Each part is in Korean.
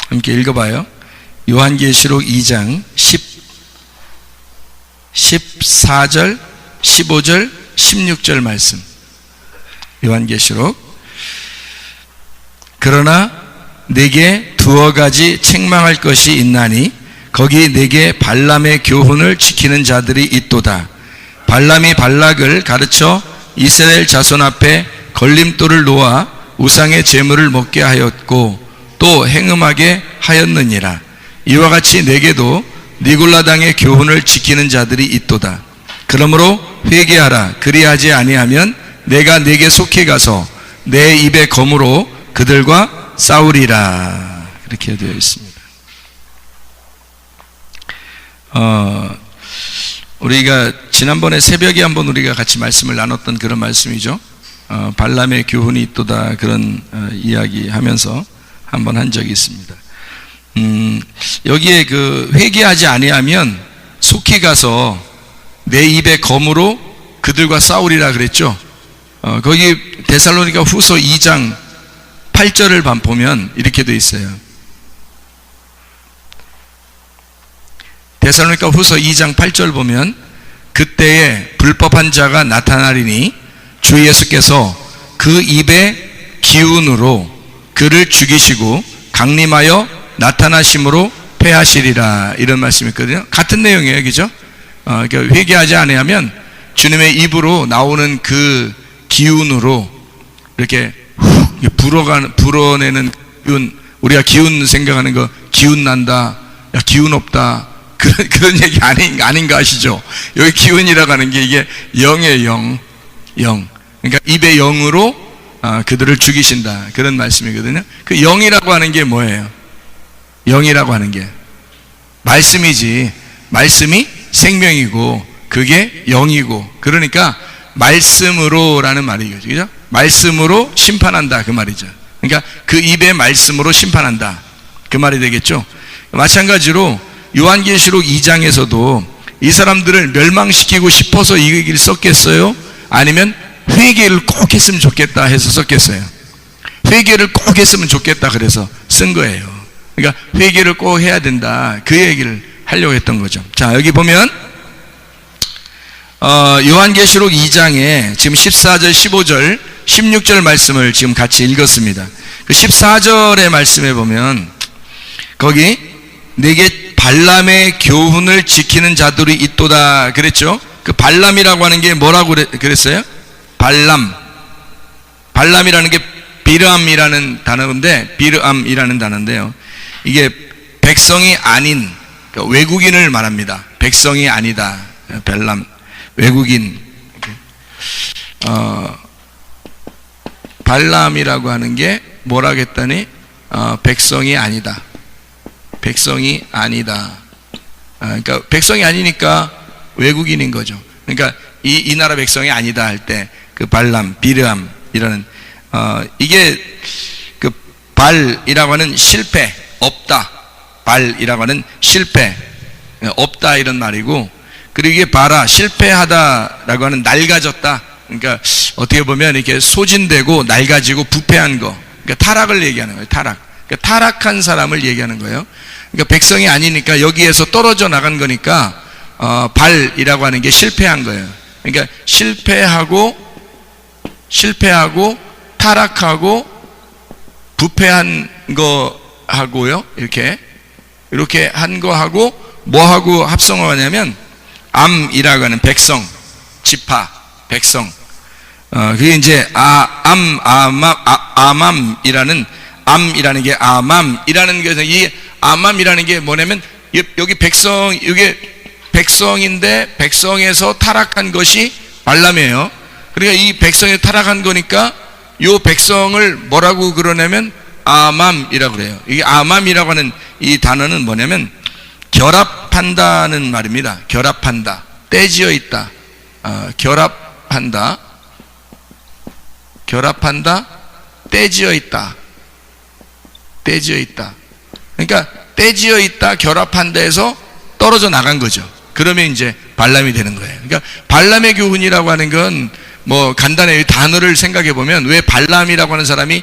함께 읽어봐요. 요한계시록 2장 14절, 15절, 16절 말씀. 요한계시록. 그러나 내게 두어 가지 책망할 것이 있나니 거기 내게 발람의 교훈을 지키는 자들이 있도다. 발람이 발락을 가르쳐 이스라엘 자손 앞에 걸림돌을 놓아 우상의 제물을 먹게 하였고 또 행음하게 하였느니라. 이와 같이 내게도 니골라 당의 교훈을 지키는 자들이 있도다. 그러므로 회개하라. 그리하지 아니하면 내가 네게 속히 가서 내 입의 검으로 그들과 싸우리라. 이렇게 되어 있습니다. 우리가 지난번에 새벽에 한번 우리가 같이 말씀을 나눴던 그런 말씀이죠. 발람의 교훈이 있도다, 그런 이야기 하면서 한번 한 적이 있습니다. 여기에 그 회개하지 아니하면 속히 가서 내 입의 검으로 그들과 싸우리라 그랬죠. 거기 데살로니가 후서 2장 8절을 보면 이렇게 돼 있어요. 데살로니가 후서 2장 8절 보면 그때에 불법한 자가 나타나리니 주 예수께서 그 입의 기운으로 그를 죽이시고 강림하여 나타나심으로 패하시리라. 이런 말씀이 있거든요. 같은 내용이에요. 그죠? 그러니까 회개하지 아니하면 주님의 입으로 나오는 그 기운으로 이렇게 불어내는 기운, 우리가 기운 생각하는 거, 기운 난다, 야, 기운 없다, 그런 얘기 아닌가 아시죠? 여기 기운이라고 하는 게 이게 영의 영. 그러니까 입의 영으로 그들을 죽이신다. 그런 말씀이거든요. 그 영이라고 하는 게 뭐예요? 영이라고 하는 게 말씀이지. 말씀이 생명이고 그게 영이고, 그러니까 말씀으로라는 말이죠. 그죠? 말씀으로 심판한다, 그 말이죠. 그러니까 그 입의 말씀으로 심판한다, 그 말이 되겠죠. 마찬가지로 요한계시록 2장에서도 이 사람들을 멸망시키고 싶어서 이 얘기를 썼겠어요? 아니면 회개를 꼭 했으면 좋겠다 해서 썼겠어요? 회개를 꼭 했으면 좋겠다 그래서 쓴 거예요. 그러니까 회개를 꼭 해야 된다, 그 얘기를 하려고 했던 거죠. 자, 여기 보면 요한계시록 2장에 지금 14절, 15절, 16절 말씀을 지금 같이 읽었습니다. 그 14절의 말씀에 보면 거기 내게 발람의 교훈을 지키는 자들이 있도다 그랬죠. 그 발람이라고 하는 게 뭐라고 그랬어요? 발람이라는 게 비르암이라는 단어인데요, 이게 백성이 아닌, 그러니까 외국인을 말합니다. 백성이 아니다. 발람, 외국인. 발람이라고 하는 게 뭐라고 했더니 백성이 아니다. 백성이 아니다. 그러니까 백성이 아니니까 외국인인 거죠. 그러니까 이 나라 백성이 아니다 할 때 그 발람, 비르암 이라는 이게 그 발이라고 하는 실패, 없다. 발이라고 하는 실패, 없다 이런 말이고, 그리고 이게 바라, 실패하다라고 하는 낡아졌다. 그러니까 어떻게 보면 이렇게 소진되고 낡아지고 부패한 거, 그러니까 타락을 얘기하는 거예요. 타락. 그러니까 타락한 사람을 얘기하는 거예요. 그러니까 백성이 아니니까 여기에서 떨어져 나간 거니까 발이라고 하는 게 실패한 거예요. 그러니까 실패하고 타락하고 부패한 거 하고요. 이렇게 한 거 하고 뭐하고 합성을 하냐면 암이라고 하는 백성, 지파, 백성. 그게 이제 암이라는 게 아맘이라는 게, 이 아맘이라는 게 뭐냐면 여기 백성, 이게 백성인데 백성에서 타락한 것이 발람이에요. 그러니까 이 백성에 타락한 거니까 이 백성을 뭐라고 그러냐면 아맘이라고 그래요. 이게 아맘이라고 하는 이 단어는 뭐냐면 결합한다는 말입니다. 결합한다, 떼지어 있다, 결합한다, 떼지어 있다, 떼지어 있다. 그러니까 떼지어 있다, 결합한다 해서 떨어져 나간 거죠. 그러면 이제 발람이 되는 거예요. 그러니까 발람의 교훈이라고 하는 건 뭐 간단해요. 단어를 생각해 보면 왜 발람이라고 하는 사람이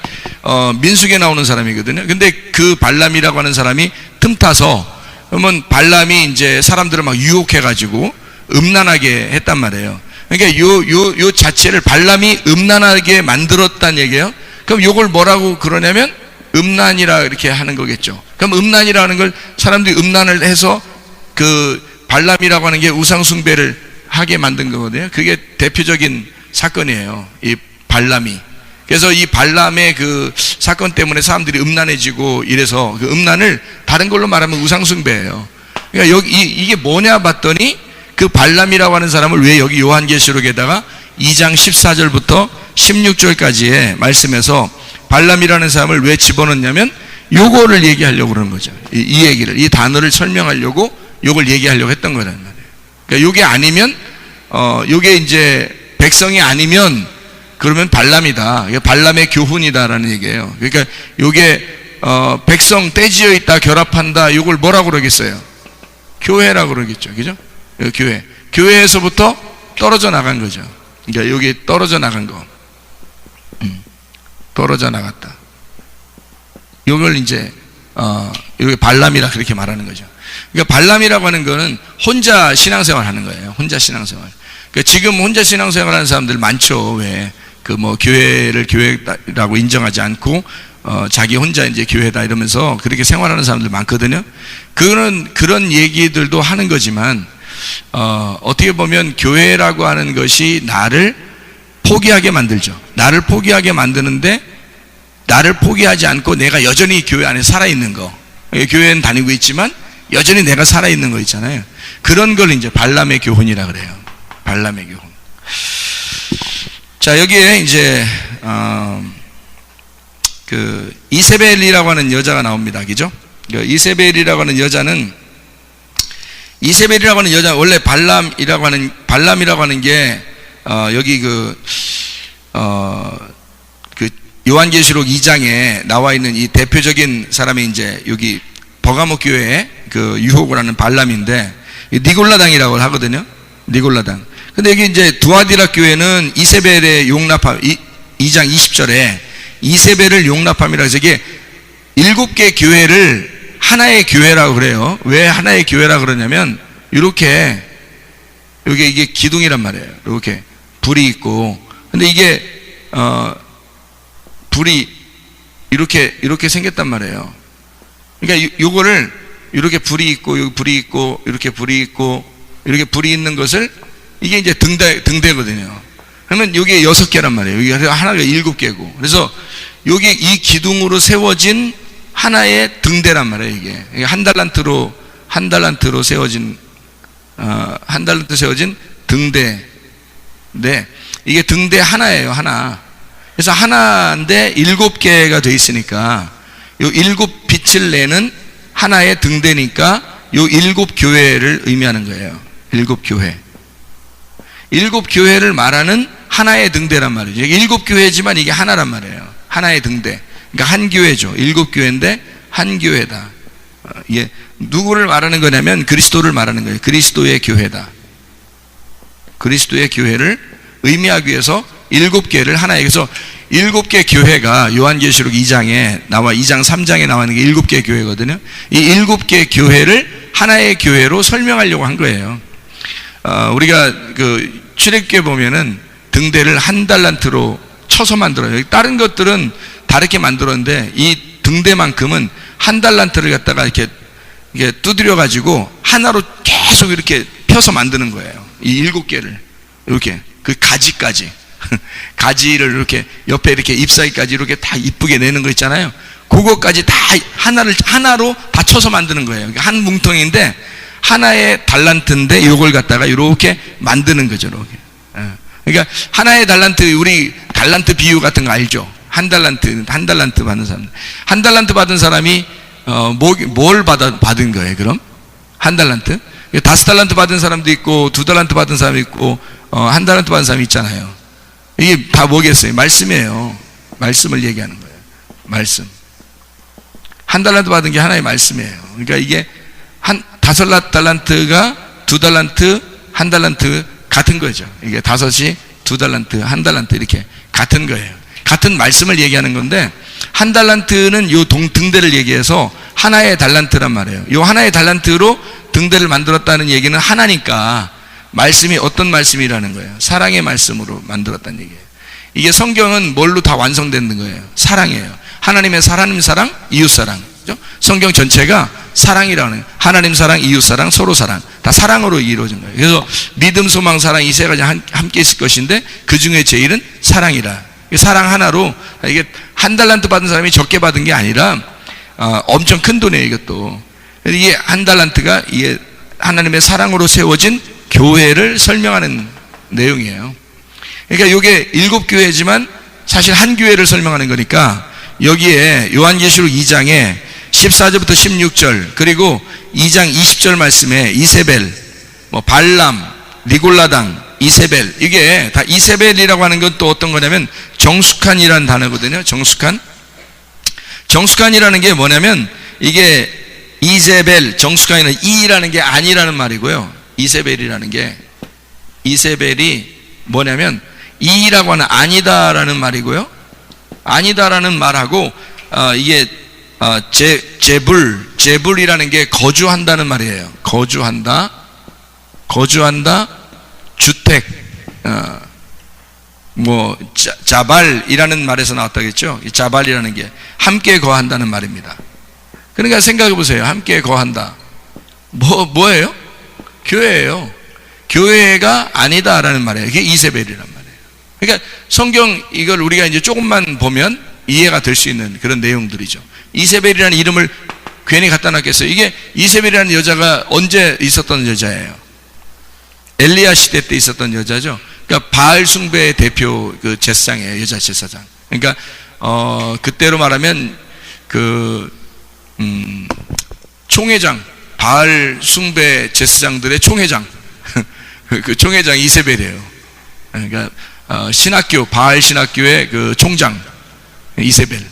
민수기에 나오는 사람이거든요. 근데 그 발람이라고 하는 사람이 틈타서, 그러면 발람이 이제 사람들을 막 유혹해가지고 음란하게 했단 말이에요. 그러니까 요 자체를 발람이 음란하게 만들었다는 얘기예요. 그럼 요걸 뭐라고 그러냐면 음란이라 이렇게 하는 거겠죠. 그럼 음란이라는 걸 사람들이 음란을 해서 그 발람이라고 하는 게 우상숭배를 하게 만든 거거든요. 그게 대표적인 사건이에요. 이 발람이. 그래서 이 발람의 그 사건 때문에 사람들이 음란해지고 이래서 그 음란을 다른 걸로 말하면 우상숭배예요. 그러니까 여기 이게 뭐냐 봤더니 그 발람이라고 하는 사람을 왜 여기 요한계시록에다가 2장 14절부터 16절까지의 말씀에서 발람이라는 사람을 왜 집어넣냐면 요거를 얘기하려고 그러는 거죠. 이 얘기를, 이 단어를 설명하려고 요걸 얘기하려고 했던 거란 말이에요. 그러니까 요게 아니면 요게 이제 백성이 아니면 그러면 발람이다. 발람의 교훈이다라는 얘기예요. 그러니까 요게 백성 떼지어 있다, 결합한다. 요걸 뭐라고 그러겠어요? 교회라고 그러겠죠. 그죠? 교회. 교회에서부터 떨어져 나간 거죠. 그러니까 여기 떨어져 나간 거. 떨어져 나갔다. 요걸 이제 여기 발람이라 그렇게 말하는 거죠. 그러니까 발람이라고 하는 거는 혼자 신앙생활 하는 거예요. 혼자 신앙생활. 그러니까 지금 혼자 신앙생활 하는 사람들 많죠. 왜? 그 뭐 교회를 교회라고 인정하지 않고 자기 혼자 이제 교회다 이러면서 그렇게 생활하는 사람들 많거든요. 그런 얘기들도 하는 거지만 어떻게 보면 교회라고 하는 것이 나를 포기하게 만들죠. 나를 포기하게 만드는데 나를 포기하지 않고 내가 여전히 교회 안에 살아있는 거. 교회는 다니고 있지만 여전히 내가 살아있는 거 있잖아요. 그런 걸 이제 발람의 교훈이라 그래요. 발람의 교훈. 자, 여기에 이제 그 이세벨이라고 하는 여자가 나옵니다. 그죠? 이세벨이라고 하는 여자는 원래 발람이라고 하는 게 여기 그 요한계시록 2장에 나와 있는 이 대표적인 사람이 이제 여기 버가모 교회에 그 유혹을 하는 발람인데 니골라당이라고 하거든요. 니골라당. 근데 여기 이제 두아디라 교회는 이세벨의 용납함, 2장 20절에 이세벨을 용납함이라 해서 이게 7개 교회를 하나의 교회라고 그래요. 왜 하나의 교회라고 그러냐면 이렇게 이게 기둥이란 말이에요. 이렇게 불이 있고, 근데 이게 불이 이렇게 생겼단 말이에요. 그러니까 요거를 이렇게 불이 있고 여기 불이 있고 이렇게 불이 있고 이렇게 불이 있는 것을 이게 이제 등대거든요. 그러면 여기에 6개란 말이에요. 여기 하나가 7개고. 그래서 여기 이 기둥으로 세워진 하나의 등대란 말이에요. 이게 한 달란트로 세워진 등대인데 이게 등대 하나예요. 하나. 그래서 하나인데 7개가 돼 있으니까 요 7빛을 내는 하나의 등대니까 요 7교회를 의미하는 거예요. 7교회. 7교회를 말하는 하나의 등대란 말이죠. 7교회지만 이게 하나란 말이에요. 하나의 등대. 그러니까 한 교회죠. 7교회인데 한 교회다. 예. 누구를 말하는 거냐면 그리스도를 말하는 거예요. 그리스도의 교회다. 그리스도의 교회를 의미하기 위해서 7개를 하나에, 그래서 7개 교회가 요한계시록 2장 3장에 나와 있는 게 7개 교회거든요. 이 7개 교회를 하나의 교회로 설명하려고 한 거예요. 우리가 그 출애굽기에 보면은 등대를 한 달란트로 쳐서 만들어요. 다른 것들은 다르게 만들었는데 이 등대만큼은 한 달란트를 갖다가 이렇게 두드려 가지고 하나로 계속 이렇게 펴서 만드는 거예요. 이 7개를 이렇게 그 가지까지 가지를 이렇게 옆에 이렇게 잎사귀까지 이렇게 다 이쁘게 내는 거 있잖아요. 그거까지 다 하나로 다 쳐서 만드는 거예요. 한 뭉텅이인데 하나의 달란트인데 이걸 갖다가 이렇게 만드는 거죠. 이렇게. 그러니까 하나의 달란트, 우리 달란트 비유 같은 거 알죠? 한 달란트 받은 사람. 한 달란트 받은 사람이 뭘 받은 거예요? 그럼 한 달란트? 5달란트 받은 사람도 있고 2달란트 받은 사람이 있고 한 달란트 받은 사람이 있잖아요. 이게 다 뭐겠어요? 말씀이에요. 말씀을 얘기하는 거예요. 말씀. 한 달란트 받은 게 하나의 말씀이에요. 그러니까 이게 5달란트가 2달란트, 1달란트 같은 거죠. 이게 5이 2달란트, 1달란트 이렇게 같은 거예요. 같은 말씀을 얘기하는 건데 한 달란트는 요 등대를 얘기해서 하나의 달란트란 말이에요. 요 하나의 달란트로 등대를 만들었다는 얘기는 하나니까 말씀이 어떤 말씀이라는 거예요? 사랑의 말씀으로 만들었다는 얘기예요. 이게 성경은 뭘로 다 완성되는 거예요? 사랑이에요. 하나님의 사람, 이웃 사랑. 그죠? 성경 전체가 사랑이라는 거예요. 하나님 사랑, 이웃 사랑, 서로 사랑. 다 사랑으로 이루어진 거예요. 그래서 믿음, 소망, 사랑 이 세 가지 함께 있을 것인데 그 중에 제일은 사랑이라. 사랑 하나로 이게 한 달란트 받은 사람이 적게 받은 게 아니라 엄청 큰 돈이에요, 이것도. 이게 한 달란트가 이게 하나님의 사랑으로 세워진 교회를 설명하는 내용이에요. 그러니까 이게 7교회지만 사실 한 교회를 설명하는 거니까 여기에 요한계시록 2장에 14절부터 16절 그리고 2장 20절 말씀에 이세벨, 발람, 니골라당, 이세벨, 이게 다 이세벨이라고 하는 건 또 어떤 거냐면 정숙한이라는 단어거든요. 정숙한이라는 게 뭐냐면 이게 이세벨, 정숙한이라는 이라는 게 아니라는 말이고요. 이세벨이라는 게 이세벨이 뭐냐면 이라고 하는 아니다라는 말이고요. 아니다라는 말하고 이게 제불이라는 게 거주한다는 말이에요. 거주한다, 주택, 자발이라는 말에서 나왔다겠죠. 이 자발이라는 게 함께 거한다는 말입니다. 그러니까 생각해 보세요. 함께 거한다. 뭐예요? 교회예요. 교회가 아니다라는 말이에요. 이게 이세벨이란 말이에요. 그러니까 성경 이걸 우리가 이제 조금만 보면 이해가 될 수 있는 그런 내용들이죠. 이세벨이라는 이름을 괜히 갖다 놨겠어요. 이게 이세벨이라는 여자가 언제 있었던 여자예요? 엘리야 시대 때 있었던 여자죠. 그러니까 바알 숭배의 대표 그 제사장이에요. 여자 제사장. 그러니까 그때로 말하면 총회장, 바알 숭배 제사장들의 총회장, 그 총회장 이세벨이에요. 그러니까 신학교, 바알 신학교의 그 총장 이세벨.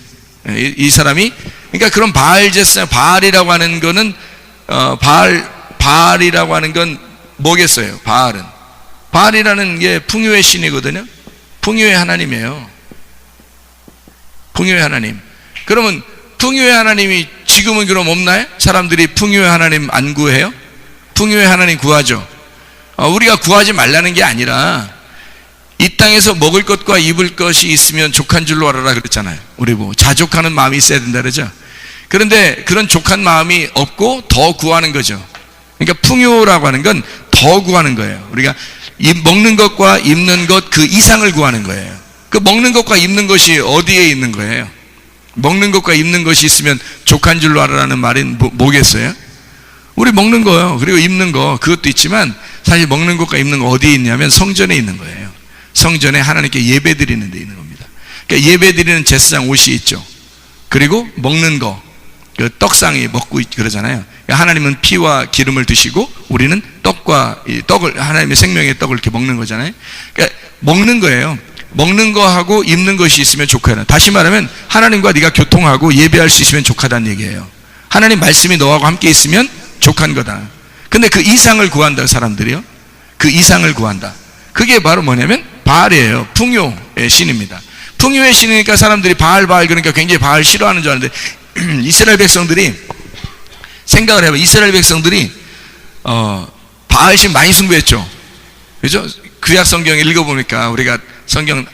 이 사람이, 그러니까 그런 바알 제사장, 바알이라고 하는 거는 바알이라고 하는 건 뭐겠어요? 바알이라는 게 풍요의 신이거든요. 풍요의 하나님이에요. 풍요의 하나님. 그러면 풍요의 하나님이 지금은 그럼 없나요? 사람들이 풍요의 하나님 안 구해요? 풍요의 하나님 구하죠. 우리가 구하지 말라는 게 아니라 이 땅에서 먹을 것과 입을 것이 있으면 족한 줄로 알아라 그랬잖아요. 우리 뭐 자족하는 마음이 있어야 된다 그러죠. 그런데 그런 족한 마음이 없고 더 구하는 거죠. 그러니까 풍요라고 하는 건 더 구하는 거예요. 우리가 먹는 것과 입는 것 그 이상을 구하는 거예요. 그 먹는 것과 입는 것이 어디에 있는 거예요? 먹는 것과 입는 것이 있으면 족한 줄로 알아라는 말은 뭐겠어요? 우리 먹는 거요. 그리고 입는 거 그것도 있지만 사실 먹는 것과 입는 거 어디에 있냐면 성전에 있는 거예요. 성전에 하나님께 예배 드리는 데 있는 겁니다. 그러니까 예배 드리는 제사장 옷이 있죠. 그리고 먹는 거, 그 떡상이 먹고 그러잖아요. 그러니까 하나님은 피와 기름을 드시고 우리는 떡과 이 떡을, 하나님의 생명의 떡을 이렇게 먹는 거잖아요. 그러니까 먹는 거예요. 먹는 거하고 입는 것이 있으면 족하다. 다시 말하면 하나님과 네가 교통하고 예배할 수 있으면 족하다는 얘기예요. 하나님 말씀이 너하고 함께 있으면 족한 거다. 근데 그 이상을 구한다, 사람들이요. 그 이상을 구한다. 그게 바로 뭐냐면 바알이에요. 풍요의 신입니다. 풍요의 신이니까 사람들이 바알 그러니까 굉장히 바알 싫어하는 줄 아는데 이스라엘 백성들이 생각을 해봐. 이스라엘 백성들이 바알 신 많이 숭배했죠. 그죠? 구약 성경 읽어보니까 우리가 성경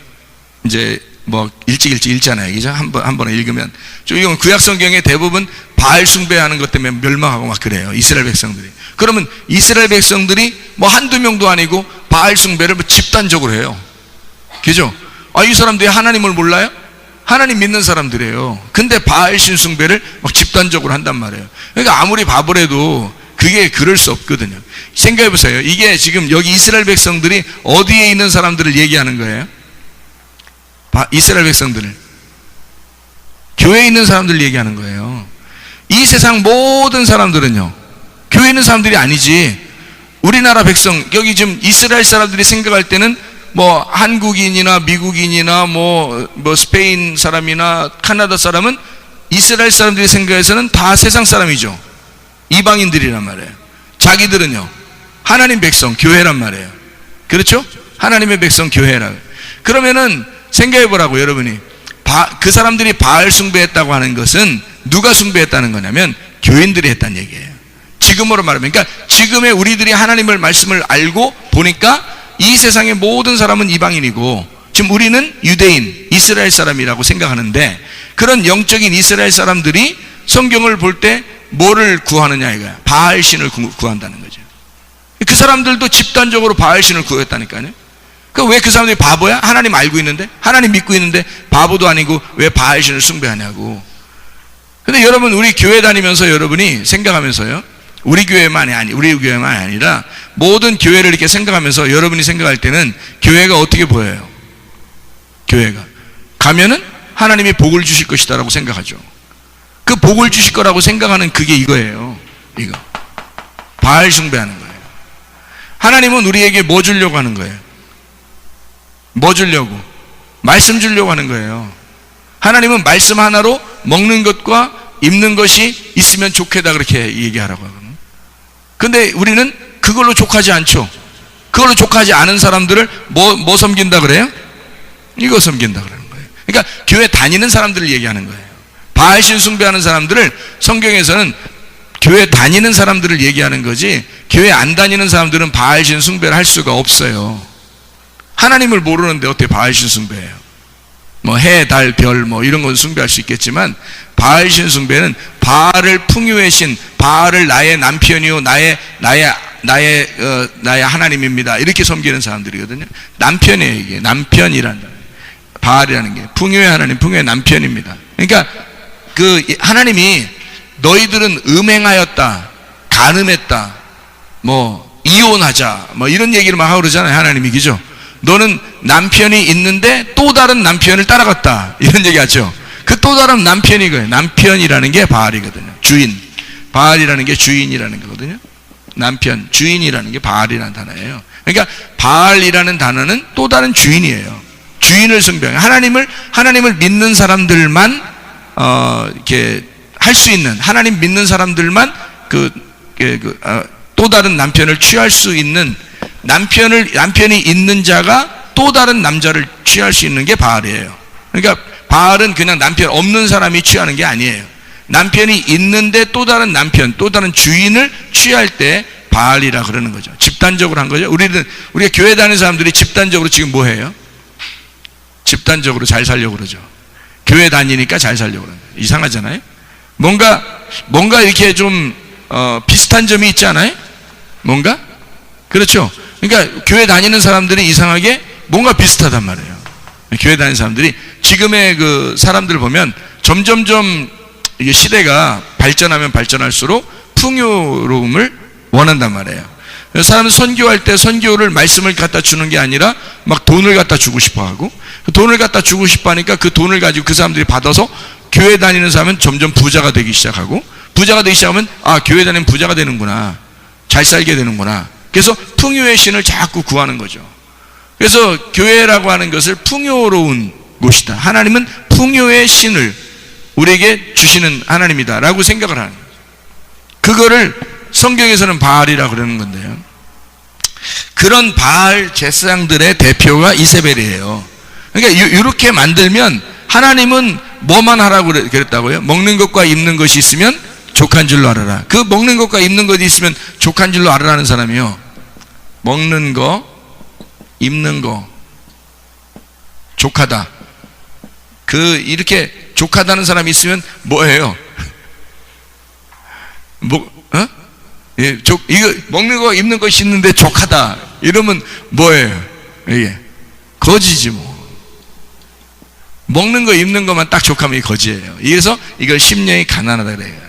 이제 뭐 일찍 읽잖아요. 그죠? 한 번에 읽으면 이건 구약 성경에 대부분 바알 숭배하는 것 때문에 멸망하고 막 그래요. 이스라엘 백성들이. 그러면 이스라엘 백성들이 뭐 한두 명도 아니고 바알 숭배를 뭐 집단적으로 해요. 그죠? 이 사람들이 하나님을 몰라요? 하나님 믿는 사람들이에요. 근데 바알 신 숭배를 막 집단적으로 한단 말이에요. 그러니까 아무리 바보래도 그게 그럴 수 없거든요. 생각해 보세요. 이게 지금 여기 이스라엘 백성들이 어디에 있는 사람들을 얘기하는 거예요? 이스라엘 백성들을, 교회에 있는 사람들을 얘기하는 거예요. 이 세상 모든 사람들은요, 교회에 있는 사람들이 아니지. 우리나라 백성, 여기 지금 이스라엘 사람들이 생각할 때는 뭐 한국인이나 미국인이나 뭐 스페인 사람이나 카나다 사람은 이스라엘 사람들이 생각해서는 다 세상 사람이죠. 이방인들이란 말이에요. 자기들은요, 하나님 백성, 교회란 말이에요. 그렇죠? 하나님의 백성, 교회라. 그러면은 생각해 보라고, 여러분이. 그 사람들이 바알 숭배했다고 하는 것은 누가 숭배했다는 거냐면 교인들이 했다는 얘기예요. 지금으로 말하면, 그러니까 지금의 우리들이 하나님의 말씀을 알고 보니까 이 세상의 모든 사람은 이방인이고 지금 우리는 유대인, 이스라엘 사람이라고 생각하는데, 그런 영적인 이스라엘 사람들이 성경을 볼 때 뭐를 구하느냐 이거야. 바알 신을 구한다는 거죠. 그 사람들도 집단적으로 바알 신을 구했다니까요. 왜 그 사람들이 바보야? 하나님 알고 있는데, 하나님 믿고 있는데 바보도 아니고 왜 바알 신을 숭배하냐고. 근데 여러분, 우리 교회 다니면서 여러분이 생각하면서요, 우리 교회만이 아니라 모든 교회를 이렇게 생각하면서 여러분이 생각할 때는 교회가 어떻게 보여요? 교회가 가면은 하나님이 복을 주실 것이다라고 생각하죠. 그 복을 주실 거라고 생각하는 그게 이거예요. 이거 바알 숭배하는 거예요. 하나님은 우리에게 뭐 주려고 하는 거예요? 뭐 주려고? 말씀 주려고 하는 거예요. 하나님은 말씀 하나로 먹는 것과 입는 것이 있으면 좋겠다, 그렇게 얘기하라고 하거든요. 근데 우리는 그걸로 족하지 않죠. 그걸로 족하지 않은 사람들을 뭐 섬긴다 그래요? 이거 섬긴다 그러는 거예요. 그러니까 교회 다니는 사람들을 얘기하는 거예요. 바알신 숭배하는 사람들을 성경에서는 교회 다니는 사람들을 얘기하는 거지, 교회 안 다니는 사람들은 바알신 숭배를 할 수가 없어요. 하나님을 모르는데 어떻게 바알신 숭배해요? 뭐 해, 달, 별 뭐 이런 건 숭배할 수 있겠지만, 바알신 숭배는 바알을 풍요의 신, 바알을 나의 남편이요 나의 하나님입니다, 이렇게 섬기는 사람들이거든요. 남편이에요. 이게 남편이란다. 바알이라는 게 풍요의 하나님, 풍요의 남편입니다. 그러니까 그 하나님이 너희들은 음행하였다, 간음했다, 뭐 이혼하자, 뭐 이런 얘기를 막 하고 그러잖아요. 하나님이. 그죠? 너는 남편이 있는데 또 다른 남편을 따라갔다, 이런 얘기 하죠. 그 또 다른 남편이 이거예요. 남편이라는 게 바알이거든요. 주인. 바알이라는 게 주인이라는 거거든요. 남편, 주인이라는 게 바알이라는 단어예요. 그러니까 바알이라는 단어는 또 다른 주인이에요. 주인을 숭배해요. 하나님을 믿는 사람들만 이렇게 할 수 있는, 하나님 믿는 사람들만 또 다른 남편을 취할 수 있는, 남편이 있는 자가 또 다른 남자를 취할 수 있는 게 바알이에요. 그러니까 바알은 그냥 남편 없는 사람이 취하는 게 아니에요. 남편이 있는데 또 다른 남편, 또 다른 주인을 취할 때 바알이라 그러는 거죠. 집단적으로 한 거죠. 우리가 교회 다니는 사람들이 집단적으로 지금 뭐 해요? 집단적으로 잘 살려고 그러죠. 교회 다니니까 잘 살려고 그러는 거예요. 이상하잖아요. 뭔가 이렇게 좀 비슷한 점이 있지 않아요? 뭔가? 그렇죠. 그러니까 교회 다니는 사람들이 이상하게 뭔가 비슷하단 말이에요. 교회 다니는 사람들이, 지금의 그 사람들 보면 점점점 이게 시대가 발전하면 발전할수록 풍요로움을 원한단 말이에요. 사람은 선교할 때 선교를 말씀을 갖다 주는 게 아니라 막 돈을 갖다 주고 싶어 하고, 돈을 갖다 주고 싶어 하니까 그 돈을 가지고 그 사람들이 받아서 교회 다니는 사람은 점점 부자가 되기 시작하고, 부자가 되기 시작하면 교회 다니면 부자가 되는구나, 잘 살게 되는구나. 그래서 풍요의 신을 자꾸 구하는 거죠. 그래서 교회라고 하는 것을 풍요로운 곳이다, 하나님은 풍요의 신을 우리에게 주시는 하나님이다 라고 생각을 하는 거죠. 그거를 성경에서는 바알이라고 그러는 건데요, 그런 바알 제사장들의 대표가 이세벨이에요. 그러니까 이렇게 만들면 하나님은 뭐만 하라고 그랬다고요? 먹는 것과 입는 것이 있으면 족한 줄로 알아라. 그 먹는 것과 입는 것이 있으면 족한 줄로 알아라는 사람이요, 먹는 거, 입는 거 족하다. 이렇게 족하다는 사람이 있으면 뭐예요? 이거 먹는 거 입는 것이 있는데 족하다 이러면 뭐예요? 이게 거지지 뭐. 먹는 거 입는 것만 딱 족하면 이 거지예요. 그래서 이걸 심령이 가난하다 그래요.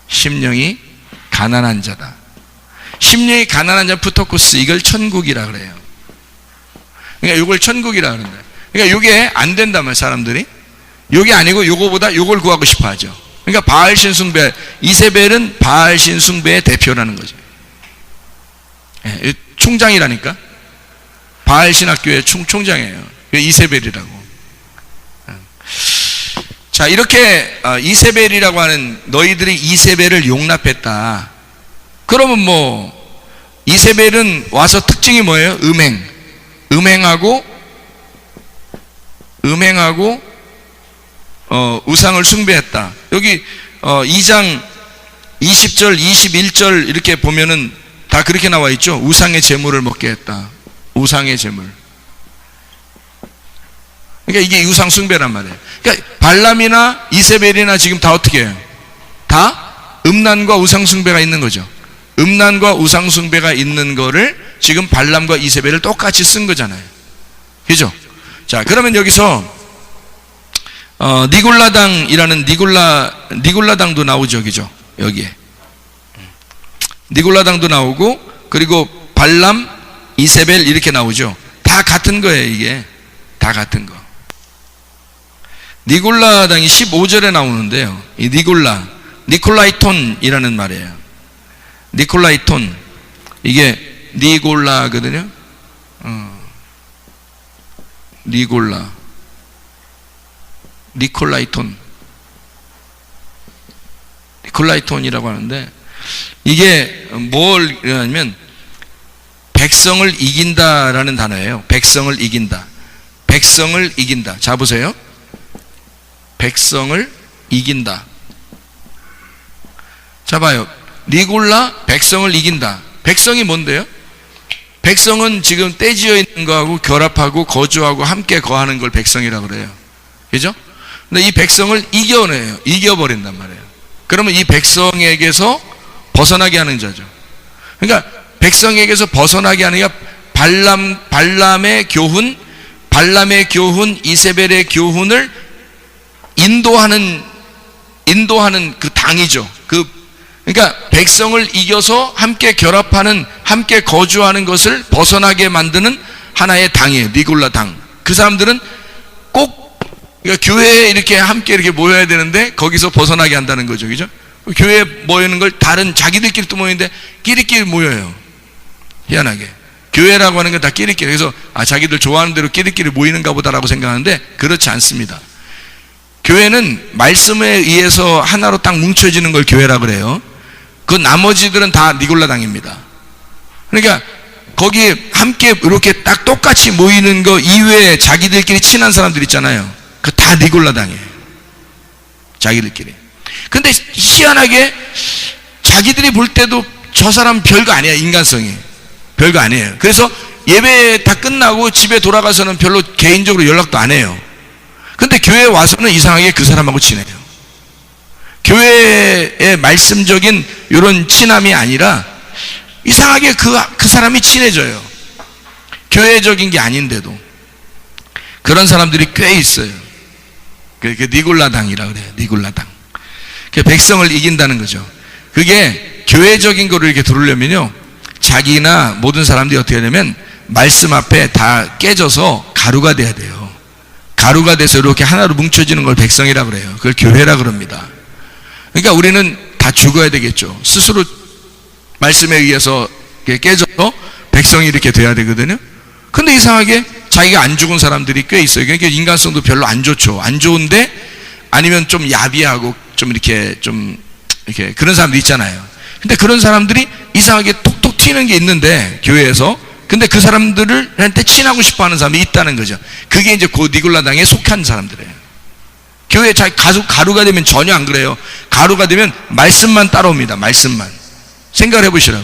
심령이 가난한 자다. 심령이 가난한 자 푸토코스, 이걸 천국이라 그래요. 그러니까 이걸 천국이라 그런다. 그러니까 이게 안 된단 말이에요. 사람들이 이게 아니고 요거보다 요걸 구하고 싶어 하죠. 그러니까 바알신 숭배, 이세벨은 바알신 숭배의 대표라는 거죠. 총장이라니까. 바알신학교의 총장이에요. 이세벨이라고. 자, 이렇게 이세벨이라고 하는, 너희들이 이세벨을 용납했다. 그러면 뭐 이세벨은 와서 특징이 뭐예요? 음행하고 우상을 숭배했다. 여기 2장 20절 21절 이렇게 보면은 다 그렇게 나와 있죠. 우상의 제물을 먹게 했다. 우상의 제물. 그러니까 이게 우상 숭배란 말이에요. 그러니까 발람이나 이세벨이나 지금 다 어떻게 해요? 다 음란과 우상 숭배가 있는 거죠. 음란과 우상 숭배가 있는 거를 지금 발람과 이세벨을 똑같이 쓴 거잖아요. 그죠? 자, 그러면 여기서 니골라당이라는 니골라당도 나오죠. 그죠? 여기에 니골라당도 나오고, 그리고 발람, 이세벨 이렇게 나오죠. 다 같은 거예요. 이게 다 같은 거. 니골라당이 15절에 나오는데요. 이 니콜라이톤이라는 말이에요. 니콜라이톤, 이게 니골라거든요. 니콜라이톤이라고 하는데, 이게 뭘 이러냐면 백성을 이긴다라는 단어예요. 백성을 이긴다. 백성을 이긴다. 자, 보세요. 백성을 이긴다. 자, 봐요. 니골라, 백성을 이긴다. 백성이 뭔데요? 백성은 지금 떼지어 있는 거하고 결합하고 거주하고 함께 거하는 걸 백성이라고 그래요. 그죠? 근데 이 백성을 이겨내요. 이겨버린단 말이에요. 그러면 이 백성에게서 벗어나게 하는 자죠. 그러니까 백성에게서 벗어나게 하는 게 발람의 교훈, 이세벨의 교훈을 인도하는 그 당이죠. 그러니까 백성을 이겨서 함께 결합하는, 함께 거주하는 것을 벗어나게 만드는 하나의 당이에요. 니골라 당. 그 사람들은 꼭 그러니까 교회에 이렇게 함께 이렇게 모여야 되는데 거기서 벗어나게 한다는 거죠. 그죠? 교회에 모이는 걸 다른 자기들끼리 또 모이는데 끼리끼리 모여요. 희한하게. 교회라고 하는 건 다 끼리끼리. 그래서 자기들 좋아하는 대로 끼리끼리 모이는가 보다라고 생각하는데 그렇지 않습니다. 교회는 말씀에 의해서 하나로 딱 뭉쳐지는 걸 교회라고 그래요. 그 나머지들은 다 니골라당입니다. 그러니까 거기에 함께 이렇게 딱 똑같이 모이는 거 이외에 자기들끼리 친한 사람들 있잖아요. 그 다 니골라당이에요. 자기들끼리. 근데 희한하게 자기들이 볼 때도 저 사람 별거 아니야. 인간성이 별거 아니에요. 그래서 예배 다 끝나고 집에 돌아가서는 별로 개인적으로 연락도 안 해요. 근데 교회에 와서는 이상하게 그 사람하고 친해요. 교회의 말씀적인 이런 친함이 아니라 이상하게 그 사람이 친해져요. 교회적인 게 아닌데도. 그런 사람들이 꽤 있어요. 그게 니골라당이라고 그래요. 니골라당. 백성을 이긴다는 거죠. 그게 교회적인 거를 이렇게 들으려면요, 자기나 모든 사람들이 어떻게 하냐면 말씀 앞에 다 깨져서 가루가 돼야 돼요. 가루가 돼서 이렇게 하나로 뭉쳐지는 걸 백성이라고 그래요. 그걸 교회라 그럽니다. 그러니까 우리는 다 죽어야 되겠죠. 스스로 말씀에 의해서 깨져서 백성이 이렇게 돼야 되거든요. 근데 이상하게 자기가 안 죽은 사람들이 꽤 있어요. 그러니까 인간성도 별로 안 좋죠. 안 좋은데 아니면 좀 야비하고 좀 이렇게 그런 사람들 있잖아요. 근데 그런 사람들이 이상하게 톡톡 튀는 게 있는데 교회에서, 근데 그 사람들한테 친하고 싶어 하는 사람이 있다는 거죠. 그게 이제 그 니골라당에 속한 사람들이에요. 교회에 가루가 되면 전혀 안 그래요. 가루가 되면 말씀만 따라옵니다. 말씀만. 생각을 해보시라고.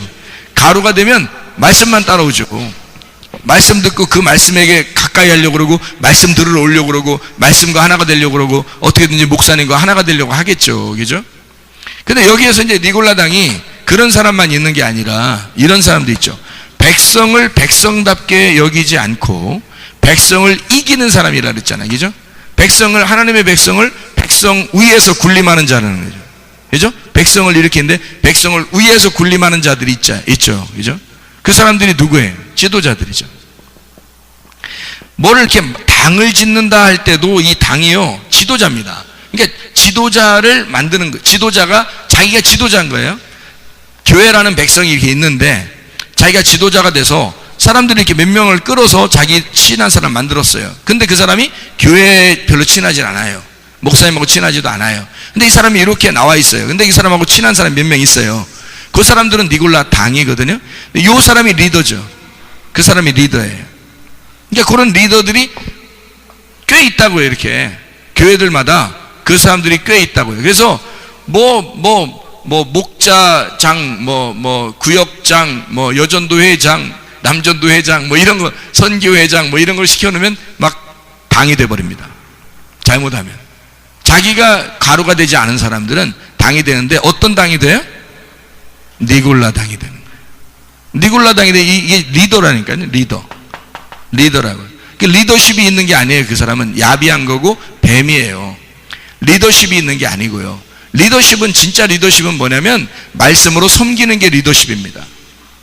가루가 되면 말씀만 따라오죠. 말씀 듣고 그 말씀에게 가까이 하려고 그러고, 말씀 들으러 오려고 그러고, 말씀과 하나가 되려고 그러고, 어떻게든지 목사님과 하나가 되려고 하겠죠. 그죠? 근데 여기에서 이제 니골라당이 그런 사람만 있는 게 아니라 이런 사람도 있죠. 백성을 백성답게 여기지 않고 백성을 이기는 사람이라 그랬잖아요. 그죠? 백성을, 하나님의 백성을 백성 위에서 군림하는 자라는 거죠. 그죠? 백성을 이렇게 했는데 백성을 위에서 군림하는 자들이 있죠. 그죠? 그 사람들이 누구예요? 지도자들이죠. 뭐를 이렇게 당을 짓는다 할 때도 이 당이요, 지도자입니다. 그러니까 지도자를 만드는 거. 지도자가 자기가 지도자인 거예요. 교회라는 백성이 이렇게 있는데 자기가 지도자가 돼서 사람들이 이렇게 몇 명을 끌어서 자기 친한 사람 만들었어요. 근데 그 사람이 교회에 별로 친하진 않아요. 목사님하고 친하지도 않아요. 근데 이 사람이 이렇게 나와 있어요. 근데 이 사람하고 친한 사람이 몇 명 있어요. 그 사람들은 니골라 당이거든요. 이 사람이 리더죠. 그 사람이 리더예요. 그러니까 그런 리더들이 꽤 있다고요. 이렇게 교회들마다 그 사람들이 꽤 있다고요. 그래서 목자장, 구역장, 여전도 회장, 남전도 회장, 이런 거, 선교 회장, 이런 걸 시켜놓으면 막 당이 돼버립니다. 잘못하면. 자기가 가루가 되지 않은 사람들은 당이 되는데, 어떤 당이 돼요? 니골라 당이 되는 거예요. 니골라 당이 돼. 이게 리더라니까요. 리더라고요. 리더십이 있는 게 아니에요. 그 사람은 야비한 거고 뱀이에요. 리더십이 있는 게 아니고요. 리더십은, 진짜 리더십은 뭐냐면 말씀으로 섬기는 게 리더십입니다.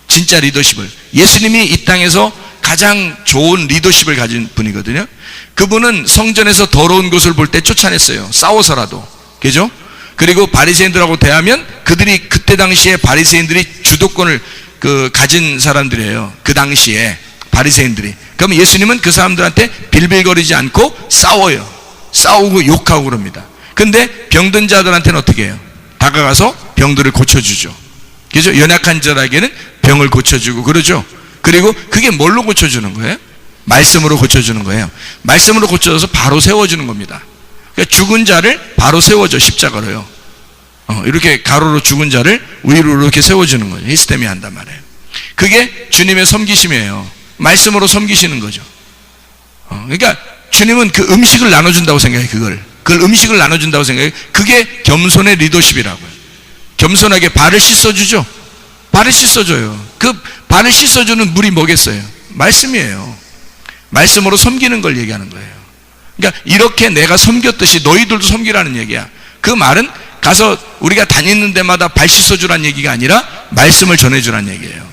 진짜 리더십을. 예수님이 이 땅에서 가장 좋은 리더십을 가진 분이거든요. 그분은 성전에서 더러운 것을 볼 때 쫓아냈어요. 싸워서라도. 그죠? 그리고 바리새인들하고 대하면 그들이, 그때 당시에 바리새인들이 주도권을 가진 사람들이에요. 그 당시에 바리새인들이. 그러면 예수님은 그 사람들한테 빌빌거리지 않고 싸워요. 싸우고 욕하고 그럽니다. 근데 병든 자들한테는 어떻게 해요? 다가가서 병들을 고쳐주죠. 그죠? 연약한 자에게는 병을 고쳐주고 그러죠. 그리고 그게 뭘로 고쳐주는 거예요? 말씀으로 고쳐주는 거예요. 말씀으로 고쳐줘서 바로 세워주는 겁니다. 그러니까 죽은 자를 바로 세워줘, 십자가로요. 이렇게 가로로 죽은 자를 위로 이렇게 세워주는 거죠. 히스테미 한단 말이에요. 그게 주님의 섬기심이에요. 말씀으로 섬기시는 거죠. 그러니까 주님은 그 음식을 나눠준다고 생각해요. 그걸 음식을 나눠준다고 생각해요. 그게 겸손의 리더십이라고요. 겸손하게 발을 씻어주죠. 발을 씻어줘요. 그 발을 씻어주는 물이 뭐겠어요? 말씀이에요. 말씀으로 섬기는 걸 얘기하는 거예요. 그러니까 이렇게 내가 섬겼듯이 너희들도 섬기라는 얘기야. 그 말은 가서 우리가 다니는 데마다 발 씻어주란 얘기가 아니라 말씀을 전해주란 얘기예요.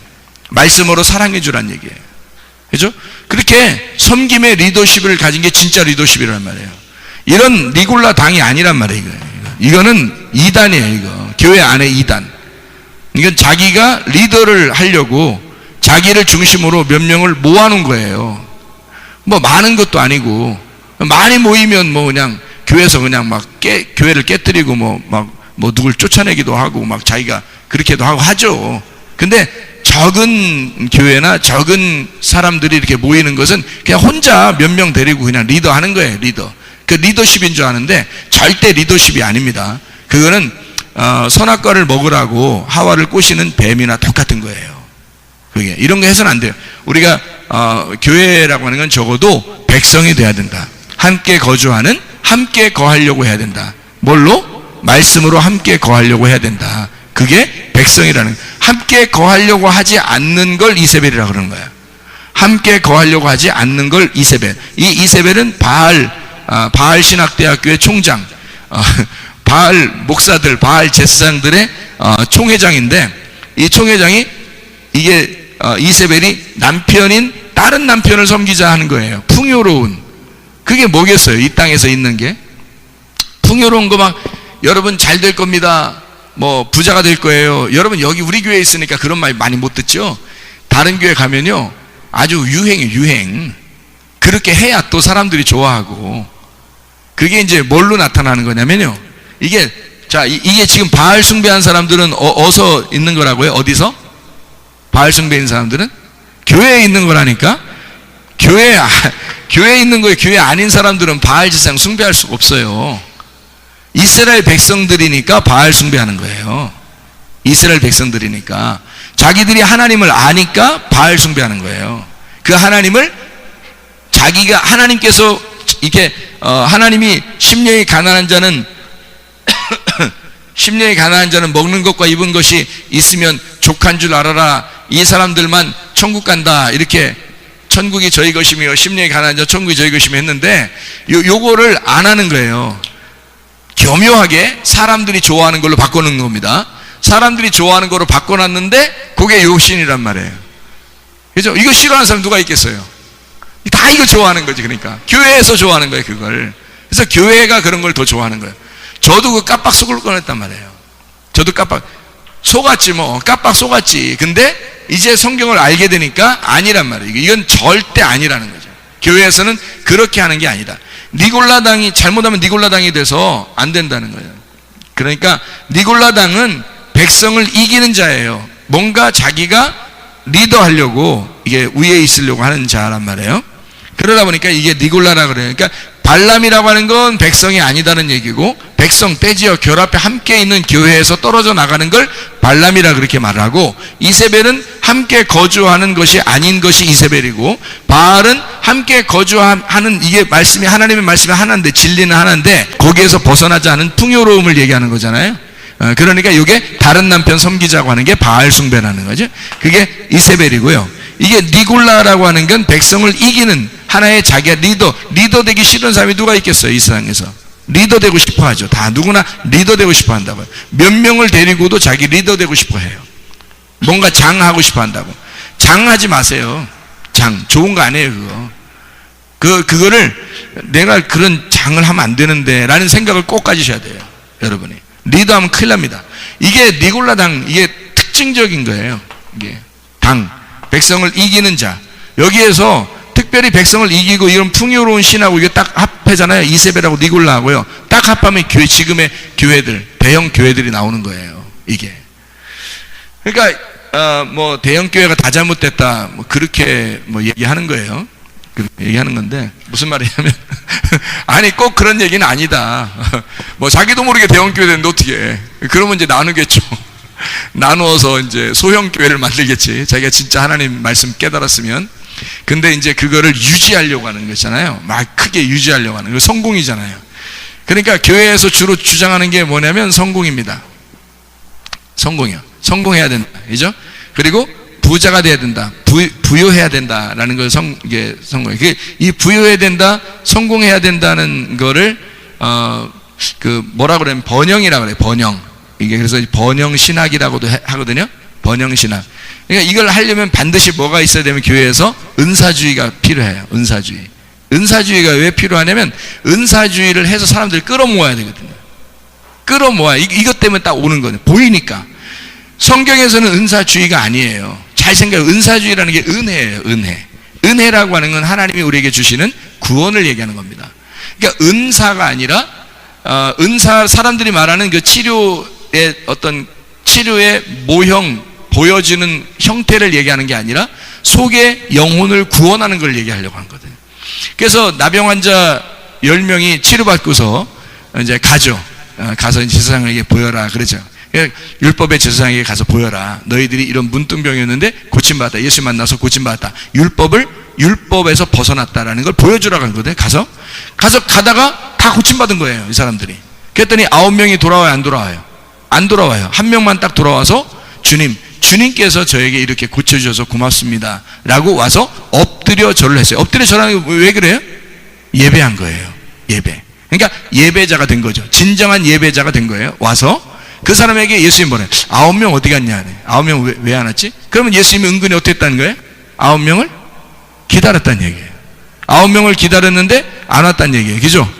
말씀으로 사랑해주란 얘기예요. 그죠? 그렇게 섬김의 리더십을 가진 게 진짜 리더십이란 말이에요. 이런 니골라 당이 아니란 말이에요. 이거는 이단이에요. 이거 교회 안에 이단. 이건 자기가 리더를 하려고 자기를 중심으로 몇 명을 모아놓은 거예요. 많은 것도 아니고, 많이 모이면 그냥 교회에서 그냥 교회를 깨뜨리고 누굴 쫓아내기도 하고 자기가 그렇게도 하고 하죠. 근데 적은 교회나 적은 사람들이 이렇게 모이는 것은 그냥 혼자 몇 명 데리고 그냥 리더 하는 거예요. 리더. 그 리더십인 줄 아는데 절대 리더십이 아닙니다. 그거는 선악과를 먹으라고 하와를 꼬시는 뱀이나 똑같은 거예요. 그게 이런 거 해서는 안 돼요. 우리가 교회라고 하는 건 적어도 백성이 돼야 된다. 함께 거주하는, 함께 거하려고 해야 된다. 뭘로? 말씀으로 함께 거하려고 해야 된다. 그게 백성이라는, 함께 거하려고 하지 않는 걸 이세벨이라고 그러는 거야. 함께 거하려고 하지 않는 걸 이세벨. 이 이세벨은 바알 신학대학교의 총장, 바알 목사들, 바알 제사장들의 총회장인데, 이 총회장이 이세벨이 남편인 다른 남편을 섬기자 하는 거예요. 풍요로운. 그게 뭐겠어요? 이 땅에서 있는 게 풍요로운 거 여러분 잘 될 겁니다. 부자가 될 거예요. 여러분 여기 우리 교회에 있으니까 그런 말 많이 못 듣죠? 다른 교회 가면요, 아주 유행. 그렇게 해야 또 사람들이 좋아하고. 그게 이제 뭘로 나타나는 거냐면요, 이게 지금 바알 숭배한 사람들은 어디서 있는 거라고요? 어디서? 바알 숭배인 사람들은 교회에 있는 거라니까. 교회에 있는 거예요. 교회 아닌 사람들은 바알 제사장 숭배할 수가 없어요. 이스라엘 백성들이니까 바알 숭배하는 거예요. 이스라엘 백성들이니까 자기들이 하나님을 아니까 바알 숭배하는 거예요. 그 하나님을 자기가, 하나님께서 이렇게 하나님이 심령이 가난한 자는 심령이 가난한 자는 먹는 것과 입은 것이 있으면 족한 줄 알아라. 이 사람들만 천국 간다. 이렇게 천국이 저희 것이며 심령이 가난한 자 천국이 저희 것이며 했는데, 요거를 안 하는 거예요. 교묘하게 사람들이 좋아하는 걸로 바꿔놓은 겁니다. 사람들이 좋아하는 걸로 바꿔놨는데 그게 요신이란 말이에요. 그죠? 이거 싫어하는 사람 누가 있겠어요? 다 이거 좋아하는 거지. 그러니까 교회에서 좋아하는 거예요, 그걸. 그래서 교회가 그런 걸 더 좋아하는 거예요. 저도 그 깜빡 속을 꺼냈단 말이에요. 저도 깜빡 속았지, 깜빡 속았지. 근데 이제 성경을 알게 되니까 아니란 말이에요. 이건 절대 아니라는 거죠. 교회에서는 그렇게 하는 게 아니다. 니골라당이 잘못하면 니골라당이 돼서 안 된다는 거예요. 그러니까 니골라당은 백성을 이기는 자예요. 뭔가 자기가 리더하려고, 이게 위에 있으려고 하는 자란 말이에요. 그러다 보니까 이게 니골라라 그래요. 그러니까 발람이라고 하는 건 백성이 아니다는 얘기고, 백성 떼지어 결합해 함께 있는 교회에서 떨어져 나가는 걸 발람이라 그렇게 말하고, 이세벨은 함께 거주하는 것이 아닌 것이 이세벨이고, 바알은 함께 거주하는, 이게 말씀이 하나님의 말씀이 하나인데, 진리는 하나인데 거기에서 벗어나지 않은 풍요로움을 얘기하는 거잖아요. 그러니까 이게 다른 남편 섬기자고 하는 게 바알 숭배라는 거죠. 그게 이세벨이고요. 이게 니골라라고 하는 건 백성을 이기는 하나의 자기가 리더 되기 싫은 사람이 누가 있겠어요? 이 세상에서 리더 되고 싶어 하죠. 다 누구나 리더 되고 싶어 한다고요. 몇 명을 데리고도 자기 리더 되고 싶어 해요. 뭔가 장하고 싶어 한다고. 장하지 마세요. 장 좋은 거 아니에요. 그거를 내가 그런 장을 하면 안 되는데 라는 생각을 꼭 가지셔야 돼요. 여러분이 리더하면 큰일 납니다. 이게 니골라 당, 이게 특징적인 거예요. 이게 당, 백성을 이기는 자. 여기에서 특별히 백성을 이기고 이런 풍요로운 신하고 이게 딱 합해잖아요. 이세벨하고 니골라하고요. 딱 합하면 지금의 교회들, 대형 교회들이 나오는 거예요. 이게. 그러니까 뭐 대형 교회가 다 잘못됐다, 뭐 그렇게 뭐 얘기하는 거예요. 얘기하는 건데 무슨 말이냐면 아니 꼭 그런 얘기는 아니다. 뭐 자기도 모르게 대형 교회 되는데 어떻게 해? 그러면 이제 나누겠죠. 나누어서 이제 소형 교회를 만들겠지. 자기가 진짜 하나님 말씀 깨달았으면. 근데 이제 그거를 유지하려고 하는 거잖아요. 막 크게 유지하려고 하는 거 성공이잖아요. 그러니까 교회에서 주로 주장하는 게 뭐냐면 성공입니다. 성공이요. 성공해야 된다. 그죠? 그리고 부자가 돼야 된다. 부유해야 된다라는 걸 이게 성공이에요. 이 부유해야 된다, 성공해야 된다는 거를 뭐라 그러면 번영이라 그래요. 번영. 이게 그래서 번영 신학이라고도 하거든요. 번영 신학. 그러니까 이걸 하려면 반드시 뭐가 있어야 되면 교회에서 은사주의가 필요해요. 은사주의. 은사주의가 왜 필요하냐면 은사주의를 해서 사람들을 끌어모아야 되거든요. 끌어모아. 이것 때문에 딱 오는 거예요. 보이니까. 성경에서는 은사주의가 아니에요. 잘 생각해요. 은사주의라는 게 은혜예요. 은혜. 은혜라고 하는 건 하나님이 우리에게 주시는 구원을 얘기하는 겁니다. 그러니까 은사가 아니라 은사, 사람들이 말하는 그 치료의 어떤 치료의 모형, 보여지는 형태를 얘기하는 게 아니라 속의 영혼을 구원하는 걸 얘기하려고 하는 거거든요. 그래서 나병 환자 10명이 치료받고서 이제 가죠. 가서 제사장에게 보여라 그러죠. 율법의 제사장에게 가서 보여라. 너희들이 이런 문둥병이었는데 고침받았다. 예수 만나서 고침받았다. 율법에서 벗어났다라는 걸 보여주라고 한 거거든요. 가서 가다가 다 고침받은 거예요. 이 사람들이. 그랬더니 9명이 돌아와요? 안 돌아와요? 안 돌아와요. 한 명만 딱 돌아와서 주님께서 저에게 이렇게 고쳐주셔서 고맙습니다 라고 와서 엎드려 절을 했어요. 엎드려 절하는 게 왜 그래요? 예배한 거예요. 예배. 그러니까 예배자가 된 거죠. 진정한 예배자가 된 거예요. 와서 그 사람에게 예수님 뭐래? 9명 어디 갔냐? 9명 왜 안 왔지? 그러면 예수님이 은근히 어떻게 했다는 거예요? 9명을 기다렸다는 얘기예요. 9명을 기다렸는데 안 왔다는 얘기예요. 그죠?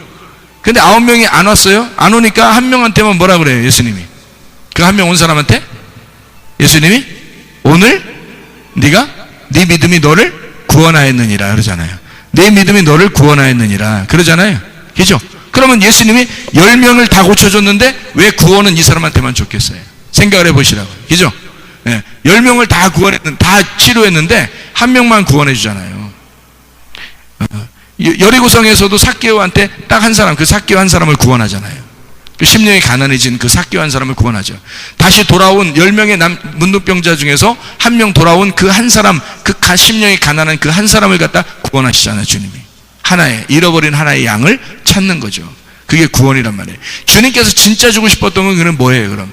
근데 9명이 안 왔어요? 안 오니까 한 명한테만 뭐라 그래요? 예수님이. 그 한 명 온 사람한테 예수님이 오늘 네가 네 믿음이 너를 구원하였느니라 그러잖아요. 내 믿음이 너를 구원하였느니라 그러잖아요. 그죠? 그러면 예수님이 10명을 다 고쳐줬는데 왜 구원은 이 사람한테만 줬겠어요? 생각을 해보시라고. 그죠? 네. 10명을 다 다 치료했는데 한 명만 구원해 주잖아요. 여리고성에서도 삭개오한테 딱 한 사람, 그 삭개오 한 사람을 구원하잖아요. 그 심령이 가난해진 그 삭개오 한 사람을 구원하죠. 다시 돌아온 10명의 문둥병자 중에서 한 명 돌아온 그 한 사람, 그 심령이 가난한 그 한 사람을 갖다 구원하시잖아요. 주님이. 잃어버린 하나의 양을 찾는 거죠. 그게 구원이란 말이에요. 주님께서 진짜 주고 싶었던 건 그는 뭐예요? 그럼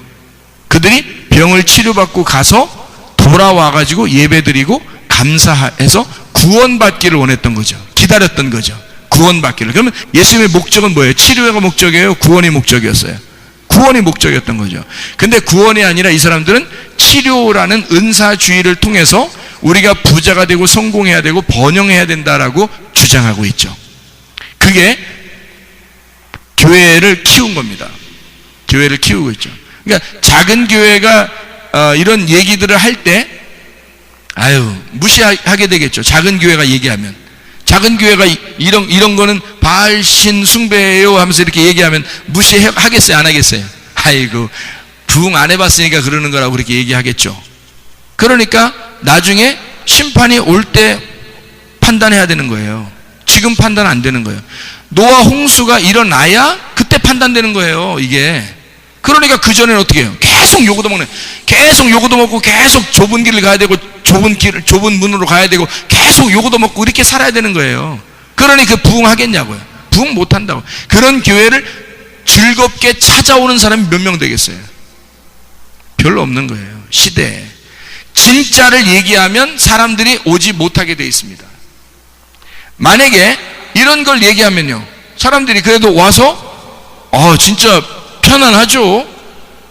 그들이 병을 치료받고 가서 돌아와가지고 예배드리고 감사해서 구원받기를 원했던 거죠. 기다렸던 거죠. 구원받기를. 그러면 예수님의 목적은 뭐예요? 치료가 목적이에요? 구원이 목적이었어요? 구원이 목적이었던 거죠. 근데 구원이 아니라 이 사람들은 치료라는 은사주의를 통해서 우리가 부자가 되고 성공해야 되고 번영해야 된다라고 주장하고 있죠. 그게 교회를 키운 겁니다. 교회를 키우고 있죠. 그러니까 작은 교회가 이런 얘기들을 할 때 무시하게 되겠죠. 작은 교회가 얘기하면. 작은 교회가 이런 거는 바알신 숭배예요 하면서 이렇게 얘기하면 무시하겠어요? 안 하겠어요? 아이고 부흥 안 해봤으니까 그러는 거라고 그렇게 얘기하겠죠. 그러니까 나중에 심판이 올 때 판단해야 되는 거예요. 지금 판단 안 되는 거예요. 노아 홍수가 일어나야 그때 판단되는 거예요, 이게. 그러니까 그전에는 어떻게 해요? 계속 요구도 먹네. 계속 요구도 먹고 계속 좁은 길을 가야 되고 좁은 문으로 가야 되고 계속 요구도 먹고 이렇게 살아야 되는 거예요. 그러니 그 부흥하겠냐고요. 부흥 못한다고. 그런 교회를 즐겁게 찾아오는 사람이 몇 명 되겠어요? 별로 없는 거예요, 시대에. 진짜를 얘기하면 사람들이 오지 못하게 돼 있습니다. 만약에 이런 걸 얘기하면요, 사람들이 그래도 와서 진짜 편안하죠.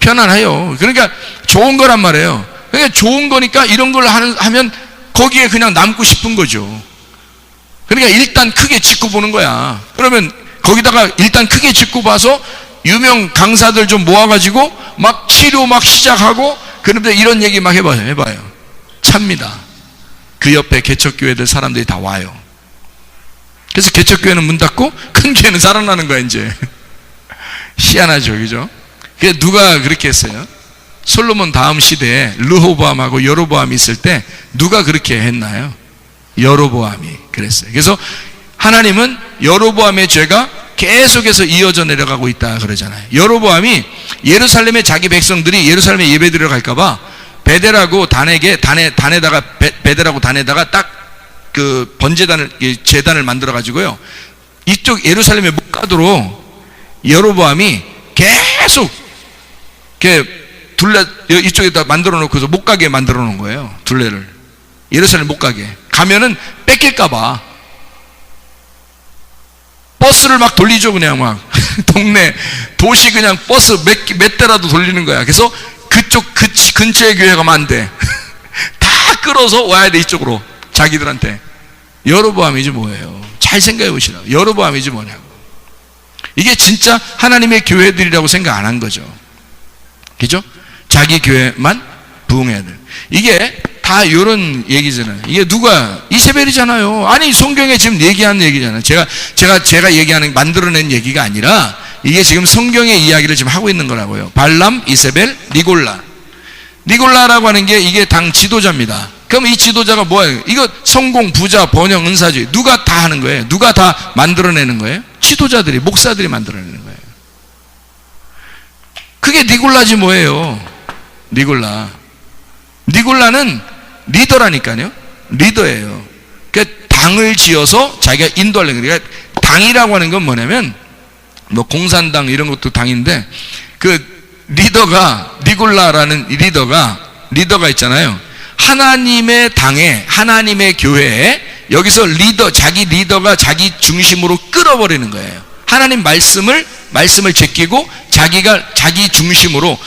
편안해요. 그러니까 좋은 거란 말이에요. 그러니까 좋은 거니까 이런 걸 하면 거기에 그냥 남고 싶은 거죠. 그러니까 일단 크게 짓고 보는 거야. 그러면 거기다가 일단 크게 짓고 봐서 유명 강사들 좀 모아가지고 막 치료 막 시작하고, 그런데 이런 얘기 막 해봐요. 찹니다. 그 옆에 개척교회들 사람들이 다 와요. 그래서 개척교회는 문 닫고 큰 교회는 살아나는 거야, 이제. 희한하죠, 그죠? 그게 누가 그렇게 했어요? 솔로몬 다음 시대에 르호보암하고 여로보암이 있을 때 누가 그렇게 했나요? 여로보암이 그랬어요. 그래서 하나님은 여로보암의 죄가 계속해서 이어져 내려가고 있다 그러잖아요. 여로보암이 예루살렘의 자기 백성들이 예루살렘에 예배드리러 갈까봐 베델하고 단에다가 베델하고 단에다가 딱 그 제단을 만들어 가지고요, 이쪽 예루살렘에 못 가도록 여로보암이 계속 이쪽에다 만들어 놓고서 못 가게 만들어 놓은 거예요. 둘레를 예루살렘 못 가게. 가면은 뺏길까봐 버스를 막 돌리죠. 그냥 막 동네 도시 그냥 버스 몇 대라도 돌리는 거야. 그래서 그쪽 근처에 교회 가면 안 돼. 다 끌어서 와야 돼, 이쪽으로. 자기들한테. 여로보암이지 뭐예요. 잘 생각해 보시라고. 여로보암이지 뭐냐고. 이게 진짜 하나님의 교회들이라고 생각 안 한 거죠. 그죠? 자기 교회만 부흥해야 돼. 이게 다 이런 얘기잖아요. 이게 누가? 이세벨이잖아요. 아니, 성경에 지금 얘기하는 얘기잖아요. 제가 얘기하는, 만들어낸 얘기가 아니라 이게 지금 성경의 이야기를 지금 하고 있는 거라고요. 발람, 이세벨, 니골라라고 하는 게 이게 당 지도자입니다. 그럼 이 지도자가 뭐예요? 이거 성공, 부자, 번영, 은사주의 누가 다 하는 거예요? 누가 다 만들어내는 거예요? 지도자들이, 목사들이 만들어내는 거예요. 그게 니골라지 뭐예요? 니골라는 리더라니까요. 리더예요. 그러니까 당을 지어서 자기가 인도하려는 거예요. 그러니까 당이라고 하는 건 뭐냐면, 뭐 공산당 이런 것도 당인데, 그 리더가, 니골라라는 리더가 있잖아요. 하나님의 당에, 하나님의 교회에 여기서 자기 리더가 자기 중심으로 끌어버리는 거예요. 하나님 말씀을 제끼고 자기가 자기 중심으로,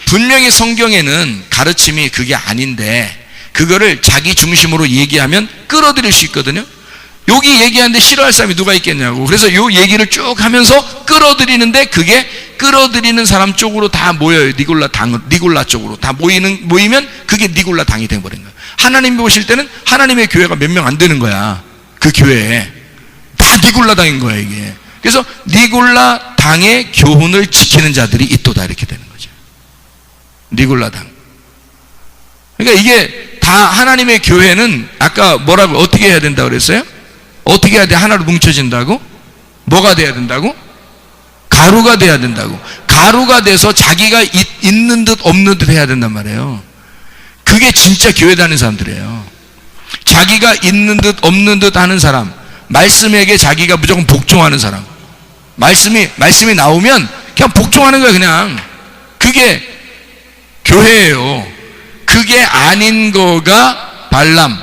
분명히 성경에는 가르침이 그게 아닌데 그거를 자기 중심으로 얘기하면 끌어들일 수 있거든요. 여기 얘기하는데 싫어할 사람이 누가 있겠냐고. 그래서 요 얘기를 쭉 하면서 끌어들이는데 그게 끌어들이는 사람 쪽으로 다 모여요. 니골라 쪽으로 다 모이면 그게 니골라 당이 되어버린 거예요. 하나님이 보실 때는 하나님의 교회가 몇 명 안 되는 거야. 그 교회에 다 니골라 당인 거야, 이게. 그래서 니골라 당의 교훈을 지키는 자들이 있도다, 이렇게 되는 거죠. 니골라 당. 그러니까 이게 다 하나님의 교회는 아까 뭐라고, 어떻게 해야 된다고 그랬어요? 어떻게 해야 돼? 하나로 뭉쳐진다고? 뭐가 돼야 된다고? 가루가 돼야 된다고. 가루가 돼서 자기가 있는 듯 없는 듯 해야 된단 말이에요. 그게 진짜 교회 다니는 사람들이에요. 자기가 있는 듯 없는 듯 하는 사람, 말씀에게 자기가 무조건 복종하는 사람, 말씀이 나오면 그냥 복종하는 거예요. 그냥 그게 교회예요. 그게 아닌 거가 발람,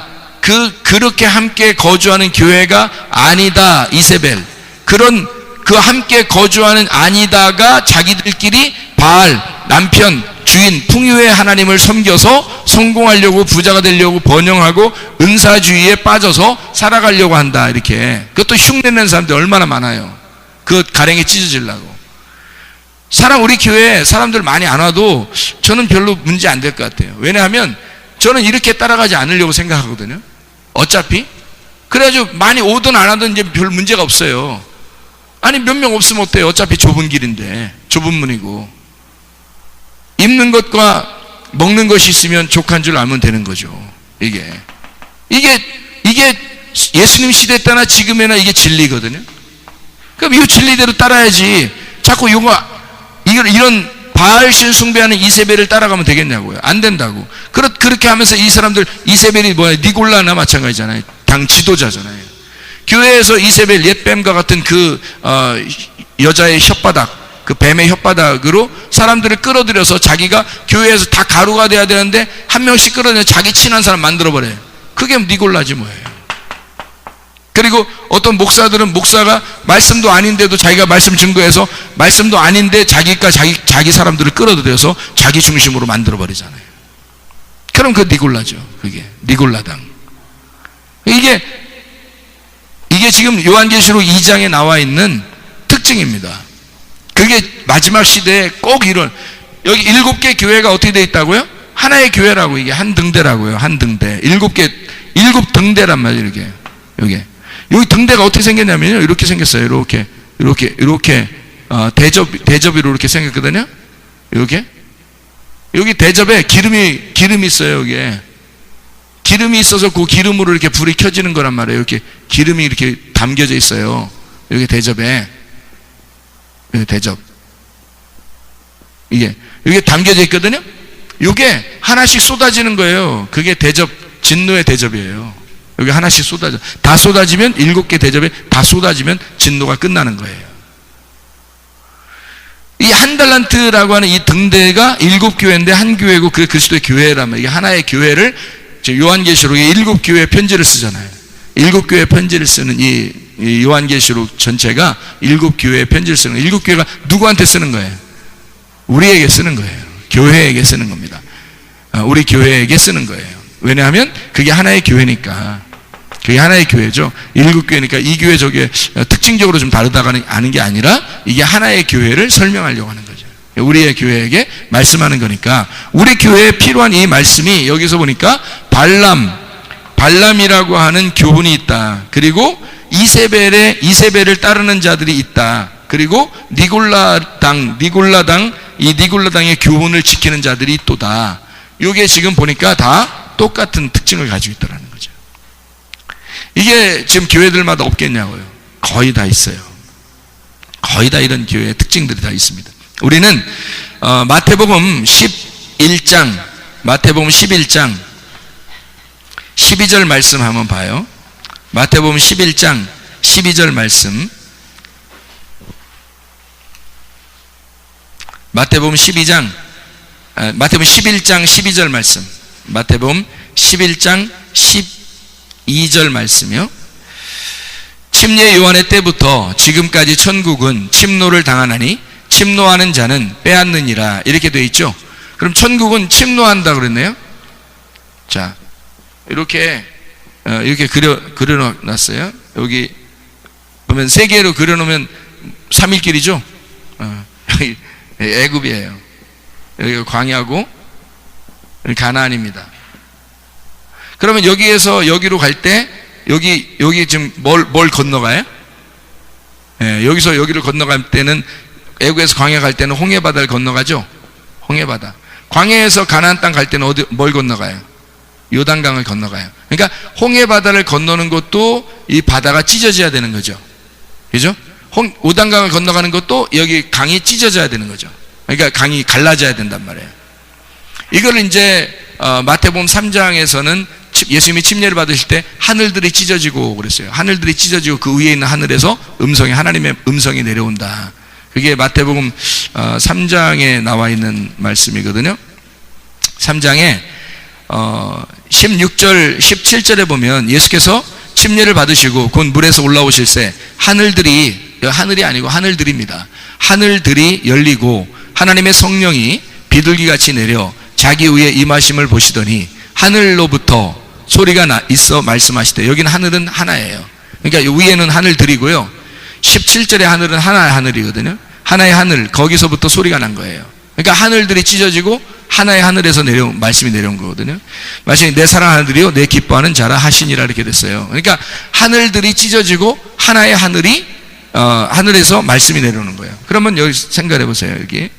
그렇게 함께 거주하는 교회가 아니다, 이세벨. 그 함께 거주하는 아니다가 자기들끼리 바알, 남편, 주인, 풍요의 하나님을 섬겨서 성공하려고, 부자가 되려고, 번영하고 은사주의에 빠져서 살아가려고 한다, 이렇게. 그것도 흉내내는 사람들 얼마나 많아요. 그 가랭이 찢어지려고. 우리 교회에 사람들 많이 안 와도 저는 별로 문제 안 될 것 같아요. 왜냐하면 저는 이렇게 따라가지 않으려고 생각하거든요. 어차피. 그래가지고 많이 오든 안 하든 이제 별 문제가 없어요. 아니, 몇 명 없으면 어때요? 어차피 좁은 길인데, 좁은 문이고. 입는 것과 먹는 것이 있으면 족한 줄 알면 되는 거죠. 이게 예수님 시대 때나 지금에나 이게 진리거든요. 그럼 이 진리대로 따라야지. 자꾸 이런 바알신 숭배하는 이세벨을 따라가면 되겠냐고요. 안 된다고. 그렇게 하면서 이 사람들, 이세벨이 뭐야? 니골라나 마찬가지잖아요. 당 지도자잖아요. 교회에서 이세벨, 옛뱀과 같은 여자의 혓바닥, 그 뱀의 혓바닥으로 사람들을 끌어들여서 자기가 교회에서 다 가루가 돼야 되는데 한 명씩 끌어내서 자기 친한 사람 만들어버려요. 그게 니골라지 뭐예요. 그리고 어떤 목사들은 목사가 말씀도 아닌데도 자기가 말씀 증거해서 말씀도 아닌데 자기 사람들을 끌어들여서 자기 중심으로 만들어버리잖아요. 그럼 그 니골라죠. 그게 니골라당. 이게 지금 요한계시록 2장에 나와 있는 특징입니다. 그게 마지막 시대에 꼭 여기 7개 교회가 어떻게 되어 있다고요? 하나의 교회라고. 이게 한 등대라고요. 한 등대. 7 등대란 말이에요. 여기 등대가 어떻게 생겼냐면요. 이렇게 생겼어요. 이렇게 대접으로 이렇게 생겼거든요. 여기 대접에 기름이 있어요. 여기에 기름이 있어서 그 기름으로 이렇게 불이 켜지는 거란 말이에요. 이렇게 기름이 이렇게 담겨져 있어요. 여기 대접에. 여기 대접. 이게 담겨져 있거든요. 이게 하나씩 쏟아지는 거예요. 그게 진노의 대접이에요. 여기 하나씩 다 쏟아지면 7개 대접에 다 쏟아지면 진노가 끝나는 거예요. 이 한 달란트라고 하는 이 등대가 7교회인데 한 교회고 그게 그리스도의 교회라면 이게 하나의 교회를 요한계시록에 7교회 편지를 쓰잖아요. 7교회 편지를 쓰는 이 요한계시록 전체가 7교회 편지를 쓰는 거예요. 7교회가 누구한테 쓰는 거예요? 우리에게 쓰는 거예요. 교회에게 쓰는 겁니다. 우리 교회에게 쓰는 거예요. 왜냐하면 그게 하나의 교회니까. 그게 하나의 교회죠. 7교회니까 이 교회 저게 특징적으로 좀 다르다가 하는 게 아니라 이게 하나의 교회를 설명하려고 하는 거죠. 우리의 교회에게 말씀하는 거니까 우리 교회에 필요한 이 말씀이 여기서 보니까 발람이라고 하는 교훈이 있다. 그리고 이세벨을 따르는 자들이 있다. 그리고 니골라당의 교훈을 지키는 자들이 있도다. 이게 지금 보니까 다 똑같은 특징을 가지고 있다는 거죠. 이게 지금 교회들마다 없겠냐고요. 거의 다 있어요. 거의 다 이런 교회의 특징들이 다 있습니다. 우리는 마태복음 11장 12절 말씀 한번 봐요. 마태복음 11장 12절 말씀. 마태복음 11장 12절 말씀. 마태복음 11장 12절 말씀이요. 침례 요한의 때부터 지금까지 천국은 침노를 당하나니 침노하는 자는 빼앗느니라. 이렇게 되어 있죠. 그럼 천국은 침노한다 그랬네요. 자, 이렇게 그려놨어요. 여기 보면 3개로 그려놓으면 3일길이죠. 여기 애굽이에요. 여기가 광야고 여기 가나안입니다. 그러면 여기에서 여기로 갈 때 여기 지금 뭘 건너가요? 여기서 여기를 건너갈 때는 애굽에서 광야 갈 때는 홍해바다를 건너가죠. 홍해바다. 광야에서 가나안 땅 갈 때는 뭘 건너가요? 요단강을 건너가요. 그러니까 홍해바다를 건너는 것도 이 바다가 찢어져야 되는 거죠. 그죠? 요단강을 건너가는 것도 여기 강이 찢어져야 되는 거죠. 그러니까 강이 갈라져야 된단 말이에요. 이걸 이제 마태복음 3장에서는 예수님이 침례를 받으실 때 하늘들이 찢어지고 그랬어요. 하늘들이 찢어지고 그 위에 있는 하늘에서 하나님의 음성이 내려온다. 그게 마태복음 3장에 나와 있는 말씀이거든요. 3장에 16절 17절에 보면 예수께서 침례를 받으시고 곧 물에서 올라오실 때 하늘이 아니고 하늘들입니다. 하늘들이 열리고 하나님의 성령이 비둘기같이 내려 자기 위에 임하심을 보시더니 하늘로부터 소리가 있어 말씀하시되, 여기는 하늘은 하나예요. 그러니까 위에는 하늘들이고요, 17절의 하늘은 하나의 하늘이거든요. 하나의 하늘, 거기서부터 소리가 난 거예요. 그러니까 하늘들이 찢어지고 하나의 하늘에서 말씀이 내려온 거거든요. 말씀이 내 사랑하는 하늘이요 내 기뻐하는 자라 하시니라 이렇게 됐어요. 그러니까 하늘들이 찢어지고 하나의 하늘에서 말씀이 내려오는 거예요. 그러면 여기 생각해 보세요. 여기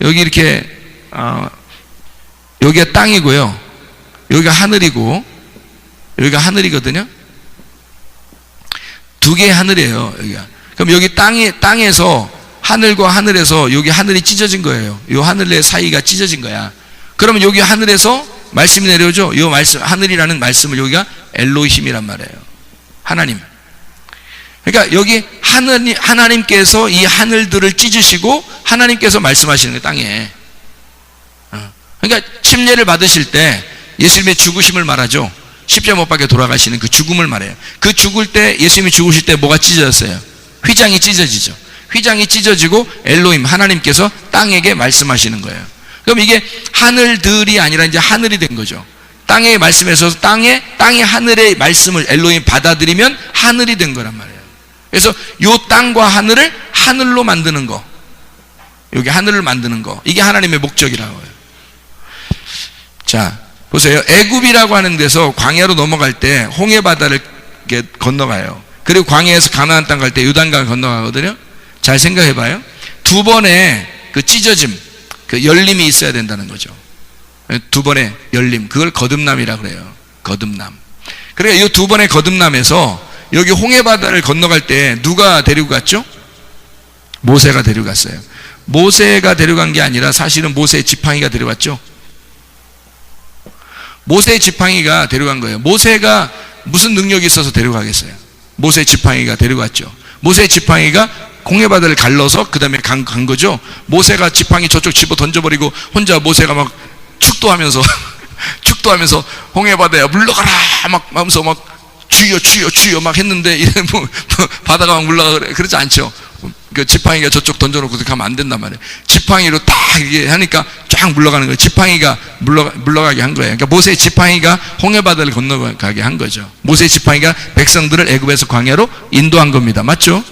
이렇게 여기가 땅이고요, 여기가 하늘이고 여기가 하늘이거든요. 두 개의 하늘이에요. 여기가. 그럼 여기 땅에서 하늘과 하늘에서 여기 하늘이 찢어진 거예요. 이 하늘의 사이가 찢어진 거야. 그러면 여기 하늘에서 말씀이 내려오죠. 이 말씀, 하늘이라는 말씀을 여기가 엘로힘이란 말이에요. 하나님. 그러니까 여기 하나님께서 이 하늘들을 찢으시고 하나님께서 말씀하시는 거예요, 땅에. 그러니까 침례를 받으실 때 예수님의 죽으심을 말하죠. 십자가 못 박혀 돌아가시는 그 죽음을 말해요. 그 죽을 때, 예수님이 죽으실 때 뭐가 찢어졌어요? 휘장이 찢어지죠. 휘장이 찢어지고 엘로힘, 하나님께서 땅에게 말씀하시는 거예요. 그럼 이게 하늘들이 아니라 이제 하늘이 된 거죠. 땅의 말씀에서 땅의 하늘의 말씀을 엘로힘 받아들이면 하늘이 된 거란 말이에요. 그래서 요 땅과 하늘을 하늘로 만드는 거, 여기 하늘을 만드는 거, 이게 하나님의 목적이라고 해요. 자, 보세요. 애굽이라고 하는 데서 광야로 넘어갈 때 홍해 바다를 건너가요. 그리고 광야에서 가나안 땅 갈 때 요단강 건너가거든요. 잘 생각해 봐요. 두 번의 그 찢어짐, 그 열림이 있어야 된다는 거죠. 두 번의 열림, 그걸 거듭남이라고 그래요. 거듭남. 그러니까 이 두 번의 거듭남에서 여기 홍해 바다를 건너갈 때 누가 데리고 갔죠? 모세가 데리고 갔어요. 모세가 데려간 게 아니라 사실은 모세의 지팡이가 데려갔죠. 모세의 지팡이가 데려간 거예요. 모세가 무슨 능력이 있어서 데려가겠어요? 모세의 지팡이가 데려갔죠. 모세의 지팡이가 홍해 바다를 갈라서 그 다음에 간 거죠. 모세가 지팡이 저쪽 집어 던져버리고 혼자 모세가 막 축도하면서 축도하면서 홍해 바다에 물러가라 막 하면서 막 주여 막 했는데 뭐 바다가 막 물러가 그러지 않죠. 그 지팡이가 저쪽 던져놓고 가면 안 된단 말이에요. 지팡이로 딱 이게 하니까 쫙 물러가는 거예요. 지팡이가 물러가게 한 거예요. 그러니까 모세의 지팡이가 홍해 바다를 건너가게 한 거죠. 모세의 지팡이가 백성들을 애굽에서 광야로 인도한 겁니다. 맞죠?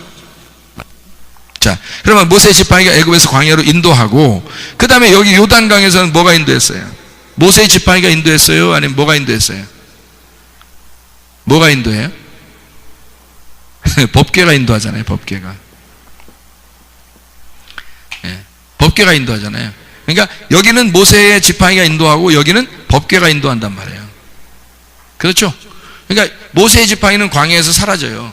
자, 그러면 모세의 지팡이가 애굽에서 광야로 인도하고, 그 다음에 여기 요단강에서는 뭐가 인도했어요? 모세의 지팡이가 인도했어요? 아니면 뭐가 인도했어요? 뭐가 인도해요? 법궤가 인도하잖아요. 법궤가. 네, 법궤가 인도하잖아요. 그러니까 여기는 모세의 지팡이가 인도하고 여기는 법궤가 인도한단 말이에요. 그렇죠? 그러니까 모세의 지팡이는 광야에서 사라져요.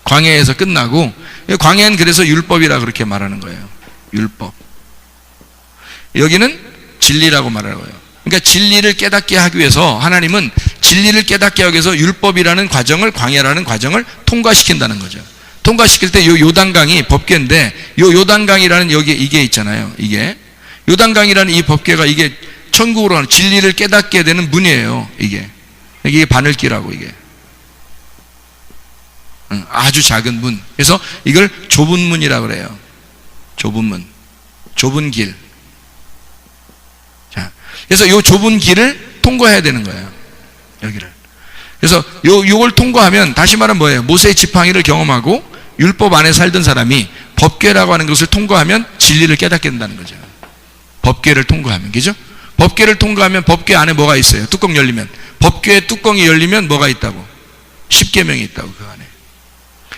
광야에서 끝나고, 광야는 그래서 율법이라 그렇게 말하는 거예요. 율법. 여기는 진리라고 말하는 거예요. 그러니까 진리를 깨닫게 하기 위해서 하나님은 진리를 깨닫게 하기 위해서 율법이라는 과정을, 광야라는 과정을 통과시킨다는 거죠. 통과시킬 때 요 요단강이 법궤인데, 요 요단강이라는 여기 이게 있잖아요. 이게 요단강이라는 이 법궤가 이게 천국으로 가는 진리를 깨닫게 되는 문이에요. 이게 바늘길하고 이게 아주 작은 문. 그래서 이걸 좁은 문이라고 그래요. 좁은 문, 좁은 길. 자, 그래서 요 좁은 길을 통과해야 되는 거예요. 여기를. 그래서 요걸 통과하면, 다시 말하면 뭐예요? 모세의 지팡이를 경험하고 율법 안에 살던 사람이 법궤라고 하는 것을 통과하면 진리를 깨닫게 된다는 거죠. 법궤를 통과하면, 그죠? 법궤를 통과하면 법궤 안에 뭐가 있어요? 뚜껑 열리면, 법궤의 뚜껑이 열리면 뭐가 있다고? 십계명이 있다고. 그 안에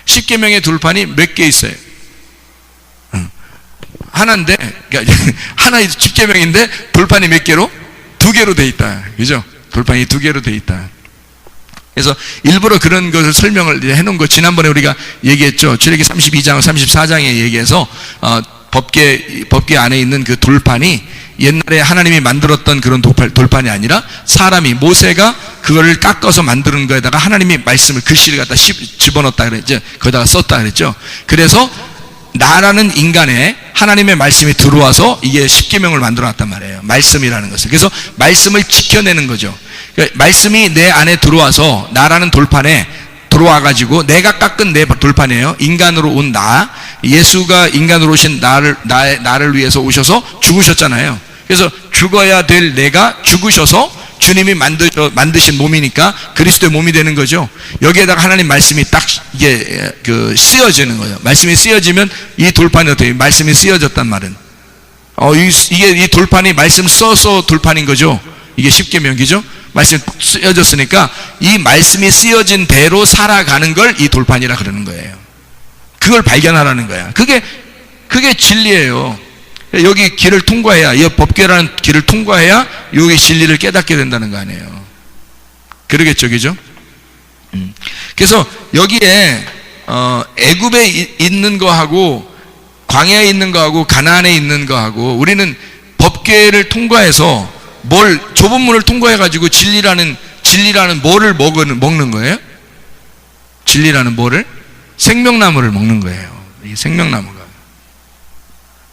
십계명의 돌판이 몇 개 있어요? 하나인데, 그러니까 하나 십계명인데 돌판이 몇 개로? 2개로 돼 있다. 그죠? 돌판이 2개로 돼 있다. 그래서 일부러 그런 것을 설명을 해놓은 거, 지난번에 우리가 얘기했죠. 출애기 32장, 34장에 얘기해서 법궤 안에 있는 그 돌판이 옛날에 하나님이 만들었던 그런 돌판이 아니라 사람이, 모세가 그거를 깎아서 만드는 거에다가 하나님이 말씀을, 글씨를 갖다 집어넣었다 그랬죠. 거기다가 썼다 그랬죠. 그래서 나라는 인간에 하나님의 말씀이 들어와서 이게 십계명을 만들어 놨단 말이에요. 말씀이라는 것을. 그래서 말씀을 지켜내는 거죠. 그러니까 말씀이 내 안에 들어와서 나라는 돌판에 들어와가지고 내가 깎은 내 돌판이에요. 인간으로 온 나, 예수가 인간으로 오신 나를 위해서 오셔서 죽으셨잖아요. 그래서 죽어야 될 내가 죽으셔서 주님이 만드신 몸이니까 그리스도의 몸이 되는 거죠. 여기에다가 하나님 말씀이 딱 이게 쓰여지는 거예요. 말씀이 쓰여지면 이 돌판이 어때요? 말씀이 쓰여졌단 말은 이게 이 돌판이 말씀 써서 돌판인 거죠. 이게 십계명이죠. 말씀이 쓰여졌으니까 이 말씀이 쓰여진 대로 살아가는 걸 이 돌판이라 그러는 거예요. 그걸 발견하라는 거야. 그게 진리예요. 여기 길을 통과해야, 이 법궤라는 길을 통과해야 여기 진리를 깨닫게 된다는 거 아니에요. 그러겠죠, 그죠? 그래서 여기에 애굽에 있는 거하고 광야에 있는 거하고 가나안에 있는 거하고 우리는 법궤를 통과해서 좁은 문을 통과해 가지고 진리라는 뭐를 먹는 거예요? 진리라는 뭐를? 생명나무를 먹는 거예요. 이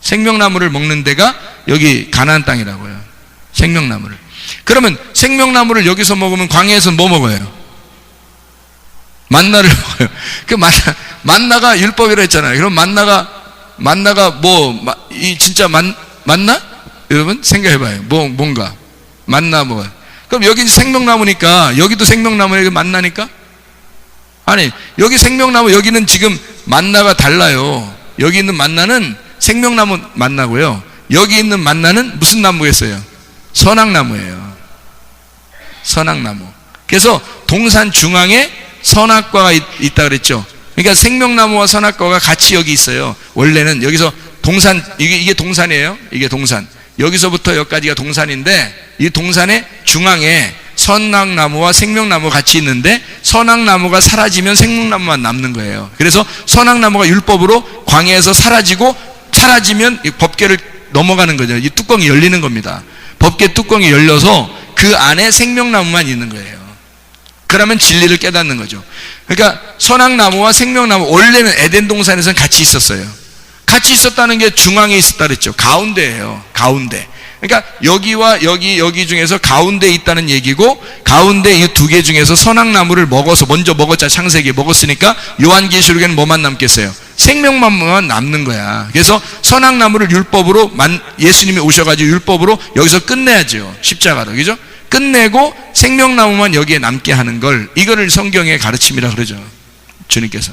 생명나무를 먹는 데가 여기 가나안 땅이라고요. 생명나무를. 그러면 생명나무를 여기서 먹으면 광야에서 뭐 먹어요? 만나를 먹어요. 그 만나가 율법이라 했잖아요. 그럼 만나가 진짜 만나? 여러분 생각해봐요. 뭔가 만나 뭐가? 그럼 여기 생명나무니까 여기도 생명나무에 만나니까? 아니 여기 생명나무 여기는 지금 만나가 달라요. 여기 있는 만나는 생명나무 만나고요. 여기 있는 만나는 무슨 나무겠어요? 선악나무예요. 선악나무. 그래서 동산 중앙에 선악과가 있다 그랬죠. 그러니까 생명나무와 선악과가 같이 여기 있어요. 원래는 여기서 동산, 이게 동산이에요. 이게 동산. 여기서부터 여기까지가 동산인데 이 동산의 중앙에 선악나무와 생명나무가 같이 있는데 선악나무가 사라지면 생명나무만 남는 거예요. 그래서 선악나무가 율법으로 광야에서 사라지면 이 법궤를 넘어가는 거죠. 이 뚜껑이 열리는 겁니다. 법궤 뚜껑이 열려서 그 안에 생명나무만 있는 거예요. 그러면 진리를 깨닫는 거죠. 그러니까 선악나무와 생명나무 원래는 에덴 동산에서는 같이 있었어요. 같이 있었다는 게 중앙에 있었다 그랬죠. 가운데예요. 가운데. 그러니까 여기와 여기 중에서 가운데에 있다는 얘기고 가운데 이 두 개 중에서 선악나무를 먼저 먹었자 창세기에 먹었으니까 요한계시록에는 뭐만 남겠어요? 생명나무만 남는 거야. 그래서 선악나무를 율법으로 예수님이 오셔가지고 율법으로 여기서 끝내야죠. 십자가로. 그죠? 끝내고 생명나무만 여기에 남게 하는 걸 이거를 성경의 가르침이라 그러죠. 주님께서.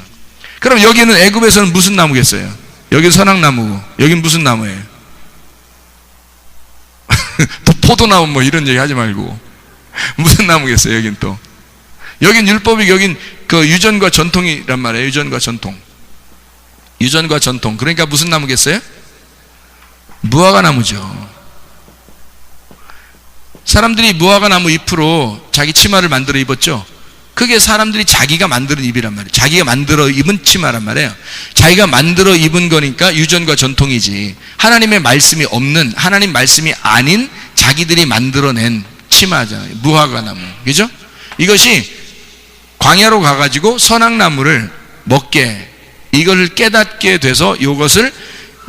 그럼 여기는 애굽에서는 무슨 나무겠어요? 여기는 선악나무고 여기는 무슨 나무예요? 또 포도나무 뭐 이런 얘기 하지 말고 무슨 나무겠어요? 여긴 또 여긴 율법이 여긴 그 유전과 전통이란 말이에요. 유전과 전통. 그러니까 무슨 나무겠어요? 무화과 나무죠. 사람들이 무화과 나무 잎으로 자기 치마를 만들어 입었죠. 그게 사람들이 자기가 만드는 입이란 말이에요. 자기가 만들어 입은 치마란 말이에요. 자기가 만들어 입은 거니까 유전과 전통이지. 하나님의 말씀이 없는, 하나님 말씀이 아닌 자기들이 만들어낸 치마잖아요. 무화과 나무. 그죠? 이것이 광야로 가가지고 선악나무를 먹게, 이걸 깨닫게 돼서 이것을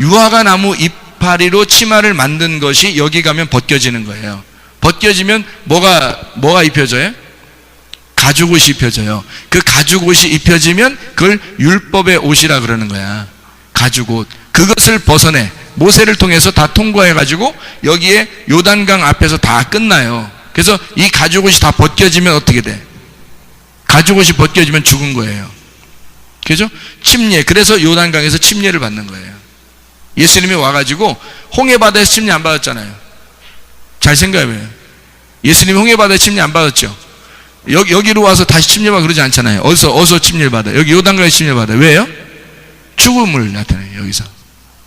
유화과 나무 이파리로 치마를 만든 것이 여기 가면 벗겨지는 거예요. 벗겨지면 뭐가 입혀져요? 가죽옷이 입혀져요. 그 가죽옷이 입혀지면 그걸 율법의 옷이라 그러는 거야. 가죽옷. 그것을 벗어내. 모세를 통해서 다 통과해가지고 여기에 요단강 앞에서 다 끝나요. 그래서 이 가죽옷이 다 벗겨지면 어떻게 돼? 가죽옷이 벗겨지면 죽은 거예요. 그죠? 침례. 그래서 요단강에서 침례를 받는 거예요. 예수님이 와가지고 홍해바다에서 침례 안 받았잖아요. 잘 생각해봐요. 예수님이 홍해바다에 침례 안 받았죠. 여기로 와서 다시 침례받아 그러지 않잖아요. 어디서 침례를 받아요? 여기 요단강에서 침례를 받아요. 왜요? 죽음을 나타내요. 여기서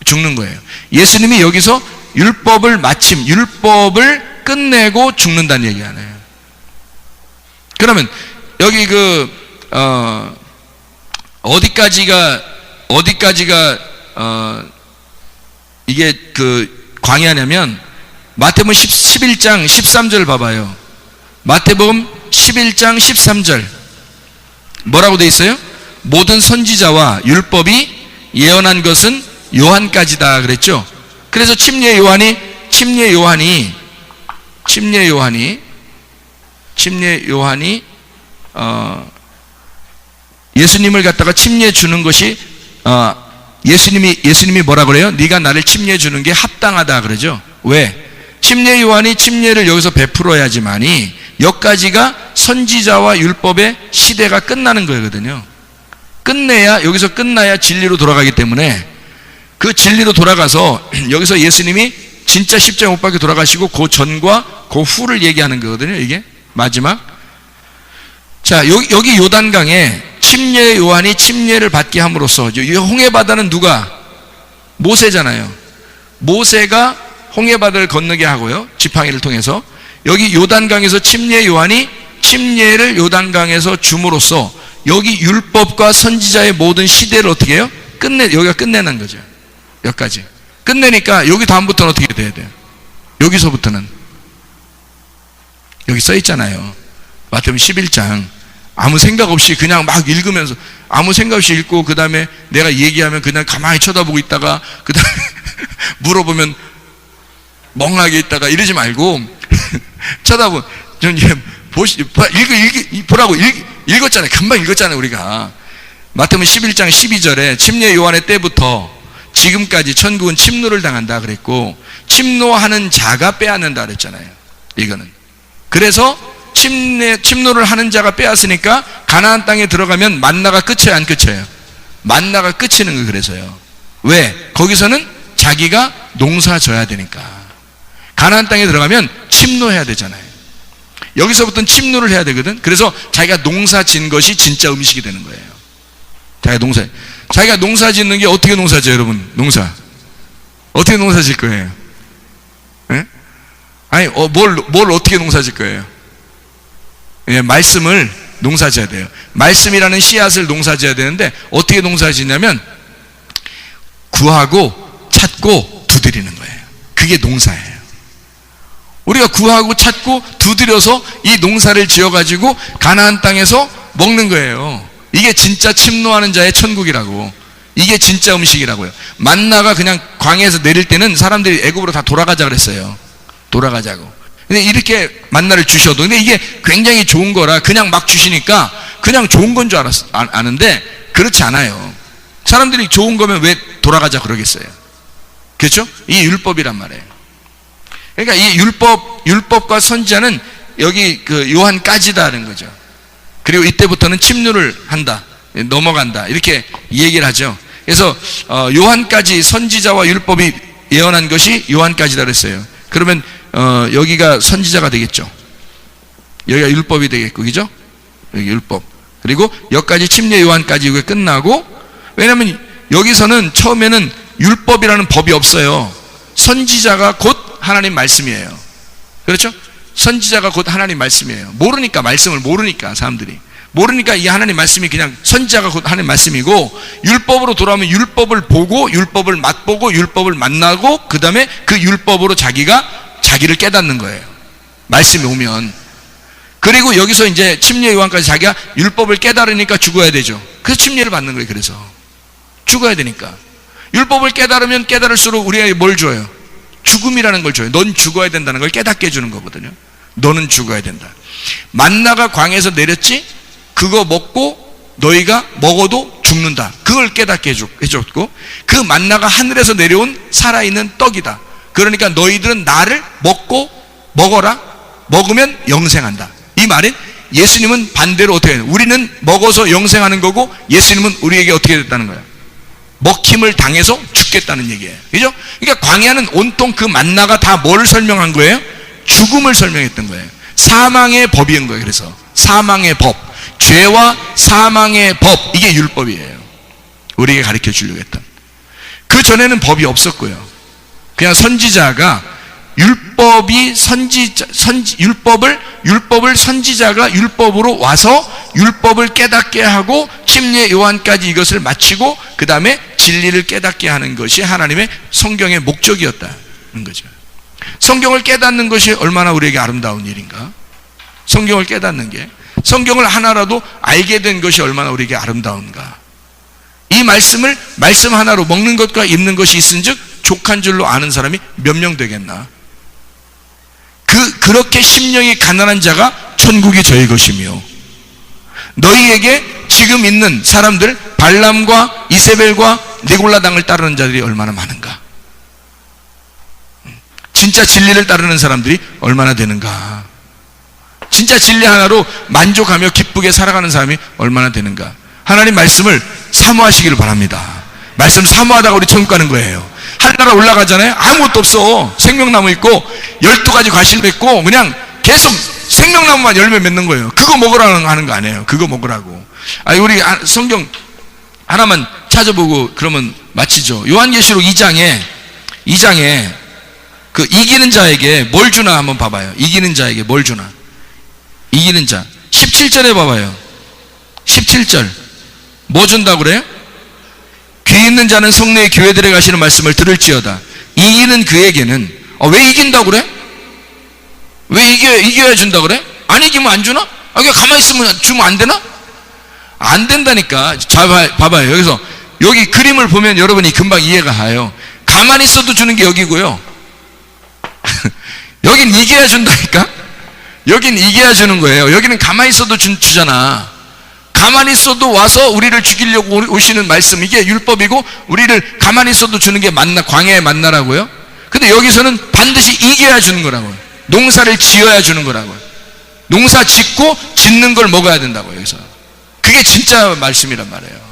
죽는 거예요. 예수님이 여기서 율법을 끝내고 죽는다는 얘기 안 해요. 그러면 여기 어디까지가 이게 광야냐면 마태복음 11장 13절 봐봐요. 마태복음 11장 13절 뭐라고 돼 있어요? 모든 선지자와 율법이 예언한 것은 요한까지다 그랬죠. 그래서 침례 요한이 예수님을 갖다가 침례 주는 것이 예수님이 뭐라 그래요? 네가 나를 침례 주는 게 합당하다 그러죠. 왜? 침례 요한이 침례를 여기서 베풀어야지만이 여기까지가 선지자와 율법의 시대가 끝나는 거거든요. 여기서 끝나야 진리로 돌아가기 때문에 그 진리로 돌아가서 여기서 예수님이 진짜 십자가 못 박혀 돌아가시고 그 전과 그 후를 얘기하는 거거든요. 이게 마지막. 자, 여기 요단강에 침례 요한이 침례를 받게 함으로써 홍해바다는 누가? 모세잖아요. 모세가 홍해바다를 건너게 하고요. 지팡이를 통해서 여기 요단강에서 침례 요한이 침례를 요단강에서 줌으로써 여기 율법과 선지자의 모든 시대를 어떻게 해요? 여기가 끝내는 거죠. 여기까지. 끝내니까 여기 다음부터는 어떻게 돼야 돼요? 여기서부터는 여기 써 있잖아요. 마태복음 11장. 아무 생각 없이 그냥 막 읽으면서 아무 생각 없이 읽고 그 다음에 내가 얘기하면 그냥 가만히 쳐다보고 있다가 그 다음에 물어보면 멍하게 있다가 이러지 말고 보라고 읽었잖아요. 금방 읽었잖아요. 우리가 마태복음 11장 12절에 침례 요한의 때부터 지금까지 천국은 침노를 당한다 그랬고 침노하는 자가 빼앗는다 그랬잖아요. 이거는 그래서 침노를 하는 자가 빼앗으니까 가나안 땅에 들어가면 만나가 끝이에요, 안 끝이에요? 만나가 끝이는 거. 그래서요. 왜? 거기서는 자기가 농사 져야 되니까. 가나안 땅에 들어가면 침노해야 되잖아요. 여기서부터는 침노를 해야 되거든. 그래서 자기가 농사 진 것이 진짜 음식이 되는 거예요. 자기가 농사 짓는 게 어떻게 농사 져요, 여러분? 농사 어떻게 농사 질 거예요? 예? 아니 뭘 어떻게 농사 질 거예요? 예, 말씀을 농사 지어야 돼요. 말씀이라는 씨앗을 농사 지어야 되는데 어떻게 농사 짓냐면 구하고 찾고 두드리는 거예요. 그게 농사예요. 우리가 구하고 찾고 두드려서 이 농사를 지어가지고 가나안 땅에서 먹는 거예요. 이게 진짜 침노하는 자의 천국이라고. 이게 진짜 음식이라고요. 만나가 그냥 광야에서 내릴 때는 사람들이 애굽으로 다 돌아가자 그랬어요. 돌아가자고. 근데 이렇게 만나를 주셔도, 근데 이게 굉장히 좋은 거라 그냥 막 주시니까 그냥 좋은 건 줄 아는데 그렇지 않아요. 사람들이 좋은 거면 왜 돌아가자 그러겠어요? 그렇죠? 이 율법이란 말이에요. 그러니까 이 율법과 선지자는 여기 그 요한까지다는 거죠. 그리고 이때부터는 침노를 한다, 넘어간다, 이렇게 얘기를 하죠. 그래서 요한까지, 선지자와 율법이 예언한 것이 요한까지다 그랬어요. 그러면 여기가 선지자가 되겠죠. 여기가 율법이 되겠고, 그죠? 여기 율법. 그리고 여기까지 침례 요한까지 이게 끝나고, 왜냐면 여기서는 처음에는 율법이라는 법이 없어요. 선지자가 곧 하나님 말씀이에요. 그렇죠? 선지자가 곧 하나님 말씀이에요. 모르니까, 말씀을 모르니까, 사람들이 모르니까 이 하나님 말씀이 그냥 선지자가 곧 하나님 말씀이고, 율법으로 돌아오면 율법을 보고 율법을 맛보고 율법을 만나고 그 다음에 그 율법으로 자기를 깨닫는 거예요. 말씀이 오면. 그리고 여기서 이제 침례 요한까지 자기가 율법을 깨달으니까 죽어야 되죠. 그래서 침례를 받는 거예요. 그래서 죽어야 되니까. 율법을 깨달으면 깨달을수록 우리에게 뭘 줘요? 죽음이라는 걸 줘요. 넌 죽어야 된다는 걸 깨닫게 해주는 거거든요. 너는 죽어야 된다. 만나가 광야에서 내렸지? 그거 먹고 너희가 먹어도 죽는다. 그걸 깨닫게 해줬고, 그 만나가 하늘에서 내려온 살아있는 떡이다. 그러니까 너희들은 나를 먹어라. 먹으면 영생한다. 이 말은 예수님은 반대로 어떻게 해요? 우리는 먹어서 영생하는 거고 예수님은 우리에게 어떻게 됐다는 거예요? 먹힘을 당해서 죽겠다는 얘기예요. 그죠? 그러니까 광야는 온통 그 만나가 다 뭘 설명한 거예요? 죽음을 설명했던 거예요. 사망의 법인 거예요. 그래서 사망의 법, 죄와 사망의 법, 이게 율법이에요. 우리에게 가르쳐 주려고 했던. 그 전에는 법이 없었고요. 그냥 선지자가 율법을 선지자가 율법으로 와서 율법을 깨닫게 하고 침례 요한까지 이것을 마치고 그 다음에 진리를 깨닫게 하는 것이 하나님의 성경의 목적이었다는 거죠. 성경을 깨닫는 것이 얼마나 우리에게 아름다운 일인가? 성경을 깨닫는 게, 성경을 하나라도 알게 된 것이 얼마나 우리에게 아름다운가? 이 말씀을 말씀 하나로 먹는 것과 입는 것이 있은즉 족한 줄로 아는 사람이 몇 명 되겠나? 그렇게 심령이 가난한 자가 천국이 저희 것이며, 너희에게 지금 있는 사람들, 발람과 이세벨과 네골라 당을 따르는 자들이 얼마나 많은가? 진짜 진리를 따르는 사람들이 얼마나 되는가? 진짜 진리 하나로 만족하며 기쁘게 살아가는 사람이 얼마나 되는가? 하나님 말씀을 사모하시기를 바랍니다. 말씀 사모하다가 우리 천국 가는 거예요. 하늘나라 올라가잖아요. 아무것도 없어. 생명나무 있고 12가지 과실도 있고 그냥 계속 생명나무만 열매 맺는 거예요. 그거 먹으라고 하는 거 아니에요. 그거 먹으라고. 우리 성경 하나만 찾아보고 그러면 마치죠. 요한계시록 2장에 그 이기는 자에게 뭘 주나 한번 봐봐요. 이기는 자에게 뭘 주나? 이기는 자 17절에 봐봐요. 17절 뭐 준다고 그래요? 귀 있는 자는 성내의 교회들에 가시는 말씀을 들을지어다. 이기는 그에게는 왜 이긴다고 그래? 왜 이겨야 준다고 그래? 안 이기면 안 주나? 그냥 가만히 있으면 주면 안 되나? 안 된다니까. 자, 봐봐요. 여기 그림을 보면 여러분이 금방 이해가 가요. 가만히 있어도 주는 게 여기고요. 여긴 이겨야 준다니까? 여긴 이겨야 주는 거예요. 여기는 가만히 있어도 주잖아. 가만히 있어도 와서 우리를 죽이려고 오시는 말씀, 이게 율법이고, 우리를 가만히 있어도 주는 게 만나, 광야의 만나라고요. 근데 여기서는 반드시 이겨야 주는 거라고요. 농사를 지어야 주는 거라고요. 농사 짓고 짓는 걸 먹어야 된다고요. 여기서 그게 진짜 말씀이란 말이에요.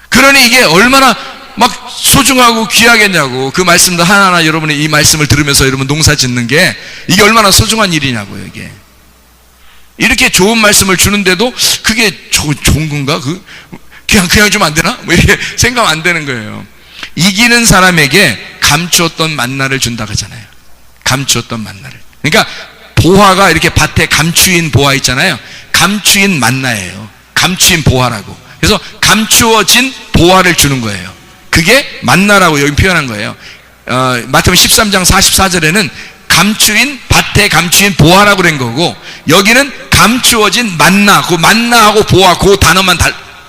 그러니 이게 얼마나 막 소중하고 귀하겠냐고. 그 말씀도 하나하나 여러분이 이 말씀을 들으면서 여러분 농사 짓는 게 이게 얼마나 소중한 일이냐고요. 이게 이렇게 좋은 말씀을 주는데도 그게 좋은 건가? 그냥 주면 안 되나? 뭐 이렇게 생각 안 되는 거예요. 이기는 사람에게 감추었던 만나를 준다 그러잖아요. 감추었던 만나를. 그러니까 보화가 이렇게 밭에 감추인 보화 있잖아요. 감추인 만나예요. 감추인 보화라고. 그래서 감추어진 보화를 주는 거예요. 그게 만나라고 여기 표현한 거예요. 마태복음 13장 44절에는 감추인 밭에 감추인 보화라고 된 거고, 여기는 감추어진 만나, 그 만나하고 보화 그 단어만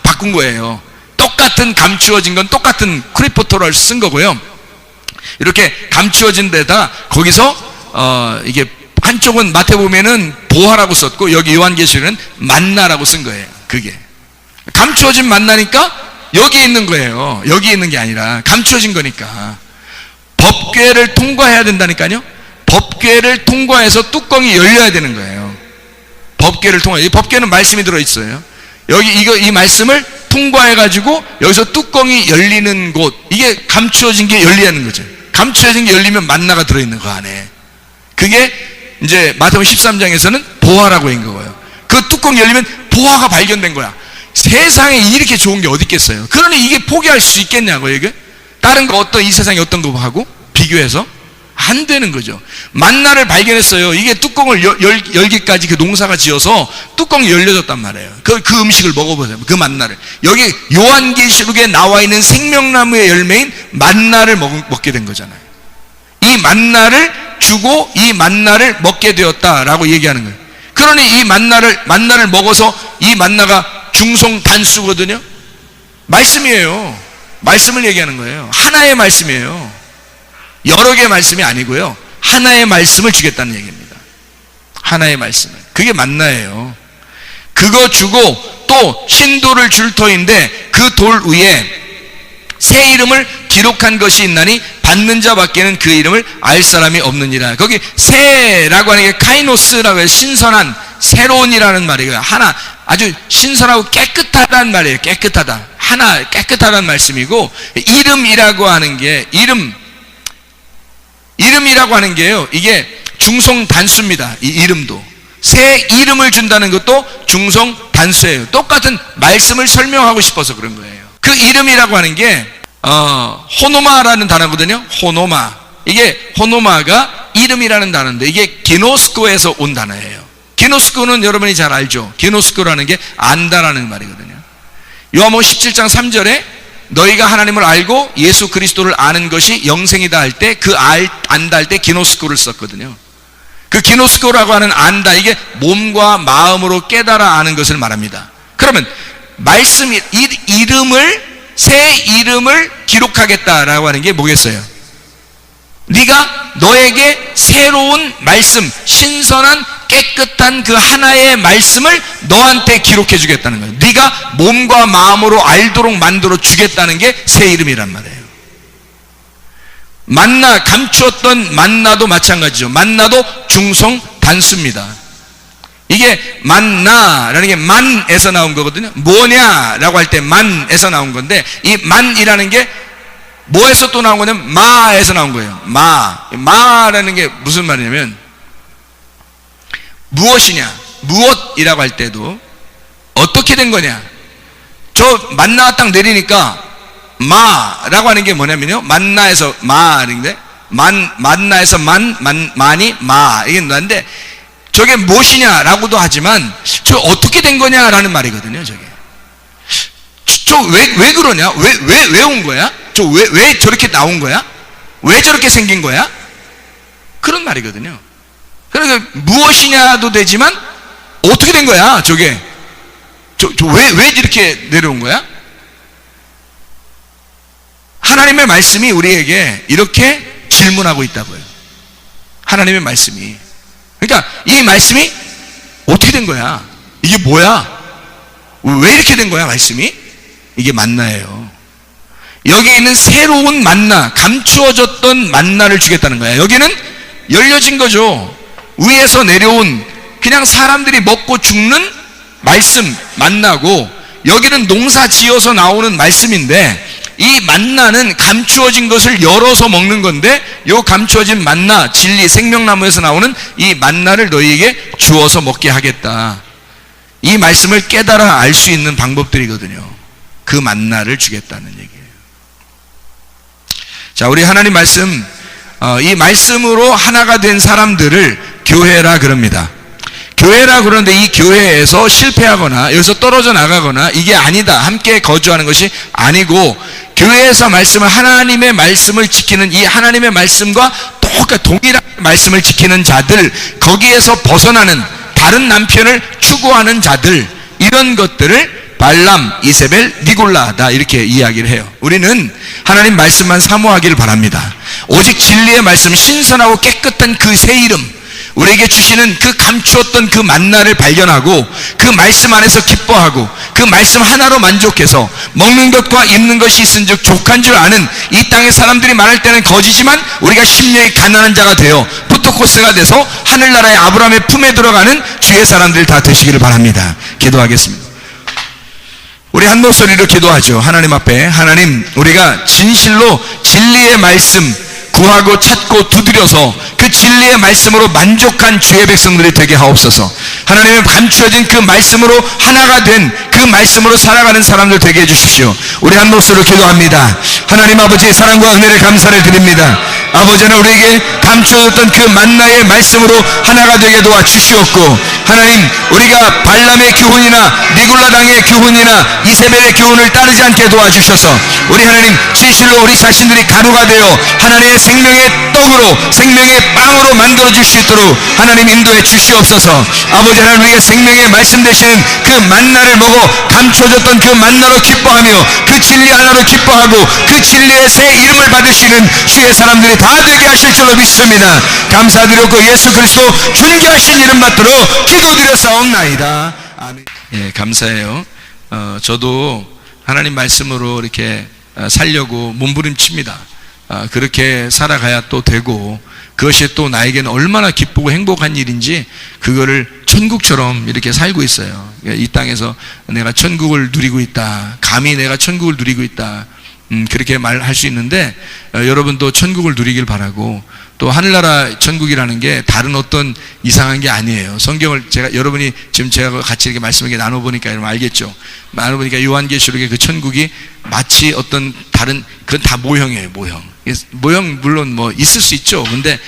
바꾼 거예요. 똑같은 감추어진 건 똑같은 크리포토를 쓴 거고요. 이렇게 감추어진 데다 거기서 이게 한쪽은 마태복음에는 보화라고 썼고, 여기 요한계시록은 만나라고 쓴 거예요. 그게 감추어진 만나니까 여기 있는 거예요. 여기 있는 게 아니라 감추어진 거니까. 법궤를 통과해야 된다니까요. 법궤를 통과해서 뚜껑이 열려야 되는 거예요. 법궤를 통과해. 이 법궤는 말씀이 들어있어요. 여기 이 말씀을 통과해가지고 여기서 뚜껑이 열리는 곳, 이게 감추어진 게 열리는 거죠. 감추어진 게 열리면 만나가 들어있는 거 안에. 그게 이제 마태복음 13장에서는 보화라고 한 거예요. 그 뚜껑이 열리면 보화가 발견된 거야. 세상에 이렇게 좋은 게 어디 있겠어요? 그러니 이게 포기할 수 있겠냐고요. 이게 다른 거 이 세상에 어떤 거 하고 비교해서 안 되는 거죠. 만나를 발견했어요. 이게 뚜껑을 열기까지 그 농사가 지어서 뚜껑이 열려졌단 말이에요. 그 음식을 먹어보세요. 그 만나를. 여기 요한계시록에 나와 있는 생명나무의 열매인 만나를 먹게 된 거잖아요. 이 만나를 주고 이 만나를 먹게 되었다라고 얘기하는 거예요. 그러니 이 만나를 먹어서 이 만나가 중송 단수거든요. 말씀이에요. 말씀을 얘기하는 거예요. 하나의 말씀이에요. 여러 개의 말씀이 아니고요. 하나의 말씀을 주겠다는 얘기입니다. 하나의 말씀을. 그게 만나예요. 그거 주고 또 신돌을 줄 터인데 그 돌 위에 새 이름을 기록한 것이 있나니 받는 자밖에는 그 이름을 알 사람이 없느니라. 거기 새라고 하는 게 카이노스라고 해요. 신선한, 새로운이라는 말이에요. 하나, 아주 신선하고 깨끗하다는 말이에요. 깨끗하다. 하나, 깨끗하다는 말씀이고, 이름이라고 하는 게, 이름이라고 하는 게요, 이게 중성 단수입니다. 이 이름도. 새 이름을 준다는 것도 중성 단수예요. 똑같은 말씀을 설명하고 싶어서 그런 거예요. 그 이름이라고 하는 게 호노마라는 단어거든요. 호노마. 이게 호노마가 이름이라는 단어인데 이게 기노스코에서 온 단어예요. 기노스코는 여러분이 잘 알죠. 기노스코라는 게 안다라는 말이거든요. 요한복음 17장 3절에 너희가 하나님을 알고 예수 그리스도를 아는 것이 영생이다 할 때 그 안다 할 때 기노스코를 썼거든요. 그 기노스코라고 하는 안다, 이게 몸과 마음으로 깨달아 아는 것을 말합니다. 그러면 말씀이 새 이름을 기록하겠다라고 하는 게 뭐겠어요? 네가 너에게 새로운 말씀, 신선한 깨끗한 그 하나의 말씀을 너한테 기록해 주겠다는 거예요. 네가 몸과 마음으로 알도록 만들어 주겠다는 게 새 이름이란 말이에요. 만나, 감추었던 만나도 마찬가지죠. 만나도 중성 단수입니다. 이게 만나라는 게 만에서 나온 거거든요. 뭐냐라고 할 때 만에서 나온 건데, 이 만이라는 게 뭐에서 또 나온 거냐면 마에서 나온 거예요. 마라는 게 무슨 말이냐면 무엇이냐, 무엇이라고 할 때도 어떻게 된 거냐. 저 만나가 딱 내리니까 마라고 하는 게 뭐냐면요, 만나에서 마인데 만나에서 만이 마, 이게 나는데 저게 무엇이냐라고도 하지만 저 어떻게 된 거냐라는 말이거든요, 저게. 저 왜 그러냐? 왜 온 거야? 저 왜 저렇게 나온 거야? 왜 저렇게 생긴 거야? 그런 말이거든요. 그러니까 무엇이냐도 되지만 어떻게 된 거야? 저게 왜 이렇게 내려온 거야? 하나님의 말씀이 우리에게 이렇게 질문하고 있다고요. 하나님의 말씀이. 그러니까 이 말씀이 어떻게 된 거야? 이게 뭐야? 왜 이렇게 된 거야, 말씀이? 이게 만나예요. 여기에 있는 새로운 만나, 감추어졌던 만나를 주겠다는 거야. 여기는 열려진 거죠. 위에서 내려온 그냥 사람들이 먹고 죽는 말씀, 만나고, 여기는 농사 지어서 나오는 말씀인데, 이 만나는 감추어진 것을 열어서 먹는 건데, 요 감추어진 만나, 진리, 생명나무에서 나오는 이 만나를 너희에게 주어서 먹게 하겠다. 이 말씀을 깨달아 알 수 있는 방법들이거든요. 그 만나를 주겠다는 얘기예요. 자, 우리 하나님 말씀, 이 말씀으로 하나가 된 사람들을 교회라 그럽니다. 교회라 그러는데 이 교회에서 실패하거나 여기서 떨어져 나가거나 이게 아니다, 함께 거주하는 것이 아니고, 교회에서 말씀을, 하나님의 말씀을 지키는, 이 하나님의 말씀과 동일한 말씀을 지키는 자들, 거기에서 벗어나는 다른 남편을 추구하는 자들, 이런 것들을 발람, 이세벨, 니골라다, 이렇게 이야기를 해요. 우리는 하나님 말씀만 사모하기를 바랍니다. 오직 진리의 말씀, 신선하고 깨끗한 그 새 이름, 우리에게 주시는 그 감추었던 그 만나를 발견하고 그 말씀 안에서 기뻐하고 그 말씀 하나로 만족해서 먹는 것과 입는 것이 있은즉 족한 줄 아는 이 땅의 사람들이 말할 때는 거지지만 우리가 심령이 가난한 자가 되어 푸토코스가 돼서 하늘나라의 아브라함의 품에 들어가는 주의 사람들 다 되시기를 바랍니다. 기도하겠습니다. 우리 한 목소리로 기도하죠. 하나님 앞에, 하나님, 우리가 진실로 진리의 말씀 구하고 찾고 두드려서 그 진리의 말씀으로 만족한 주의 백성들이 되게 하옵소서. 하나님의 감추어진 그 말씀으로 하나가 된 그 말씀으로 살아가는 사람들 되게 해주십시오. 우리 한 목소리로 기도합니다. 하나님 아버지의 사랑과 은혜를 감사를 드립니다. 아버지는 우리에게 감추어졌던 그 만나의 말씀으로 하나가 되게 도와주시옵고, 하나님, 우리가 발람의 교훈이나 니골라당의 교훈이나 이세벨의 교훈을 따르지 않게 도와주셔서 우리 하나님, 진실로 우리 자신들이 가루가 되어 하나님의 생명의 떡으로, 생명의 빵으로 만들어질 수 있도록 하나님 인도해 주시옵소서. 아버지 하나님, 우리가 생명의 말씀 되시는 그 만나를 먹어 감춰졌던 그 만나로 기뻐하며 그 진리 하나로 기뻐하고 그 진리의 새 이름을 받으시는 주의 사람들이 다 되게 하실 줄로 믿습니다. 감사드렸고 예수 그리스도 존귀하신 이름 받들어 기도드렸사옵나이다. 아멘. 예, 감사해요. 저도 하나님 말씀으로 이렇게 살려고 몸부림칩니다. 그렇게 살아가야 또 되고, 그것이 또 나에게는 얼마나 기쁘고 행복한 일인지 그거를 천국처럼 이렇게 살고 있어요. 이 땅에서 내가 천국을 누리고 있다, 감히 내가 천국을 누리고 있다, 그렇게 말할 수 있는데, 여러분도 천국을 누리길 바라고, 또 하늘나라 천국이라는 게 다른 어떤 이상한 게 아니에요. 성경을 여러분이 지금 제가 같이 이렇게 말씀을 나눠보니까 여러분 알겠죠? 나눠보니까 요한계시록의 그 천국이 마치 어떤 다른, 그건 다 모형이에요, 모형. 모형 물론 뭐 있을 수 있죠. 근데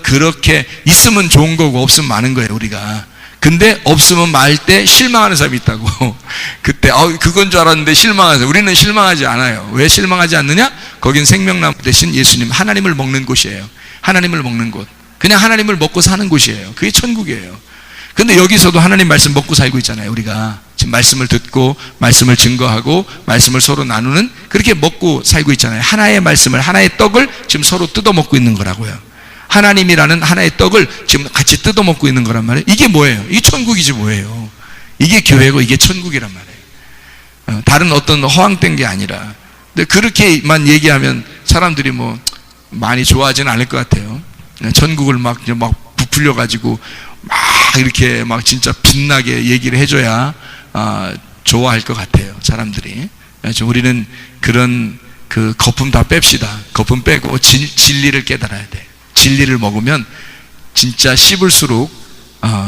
그렇게 있으면 좋은 거고 없으면 많은 거예요, 우리가. 근데 없으면 말 때 실망하는 사람이 있다고. 그때 그건 줄 알았는데 실망하세요. 우리는 실망하지 않아요. 왜 실망하지 않느냐? 거긴 생명나무 대신 예수님, 하나님을 먹는 곳이에요. 하나님을 먹는 곳, 그냥 하나님을 먹고 사는 곳이에요. 그게 천국이에요. 근데 여기서도 하나님 말씀 먹고 살고 있잖아요. 우리가 지금 말씀을 듣고 말씀을 증거하고 말씀을 서로 나누는, 그렇게 먹고 살고 있잖아요. 하나의 말씀을, 하나의 떡을 지금 서로 뜯어먹고 있는 거라고요. 하나님이라는 하나의 떡을 지금 같이 뜯어먹고 있는 거란 말이에요. 이게 뭐예요? 이게 천국이지 뭐예요. 이게 교회고 이게 천국이란 말이에요. 다른 어떤 허황된 게 아니라. 근데 그렇게만 얘기하면 사람들이 뭐 많이 좋아하지는 않을 것 같아요. 천국을 막 부풀려가지고 막 이렇게 막 진짜 빛나게 얘기를 해줘야 좋아할 것 같아요, 사람들이. 그래서 우리는 그런 그 거품 다 뺍시다. 거품 빼고 진리를 깨달아야 돼. 진리를 먹으면 진짜 씹을수록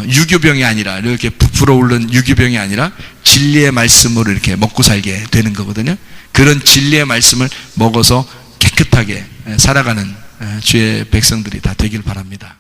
유교병이 아니라, 이렇게 부풀어 오른 유교병이 아니라 진리의 말씀으로 이렇게 먹고 살게 되는 거거든요. 그런 진리의 말씀을 먹어서 깨끗하게 살아가는 주의 백성들이 다 되길 바랍니다.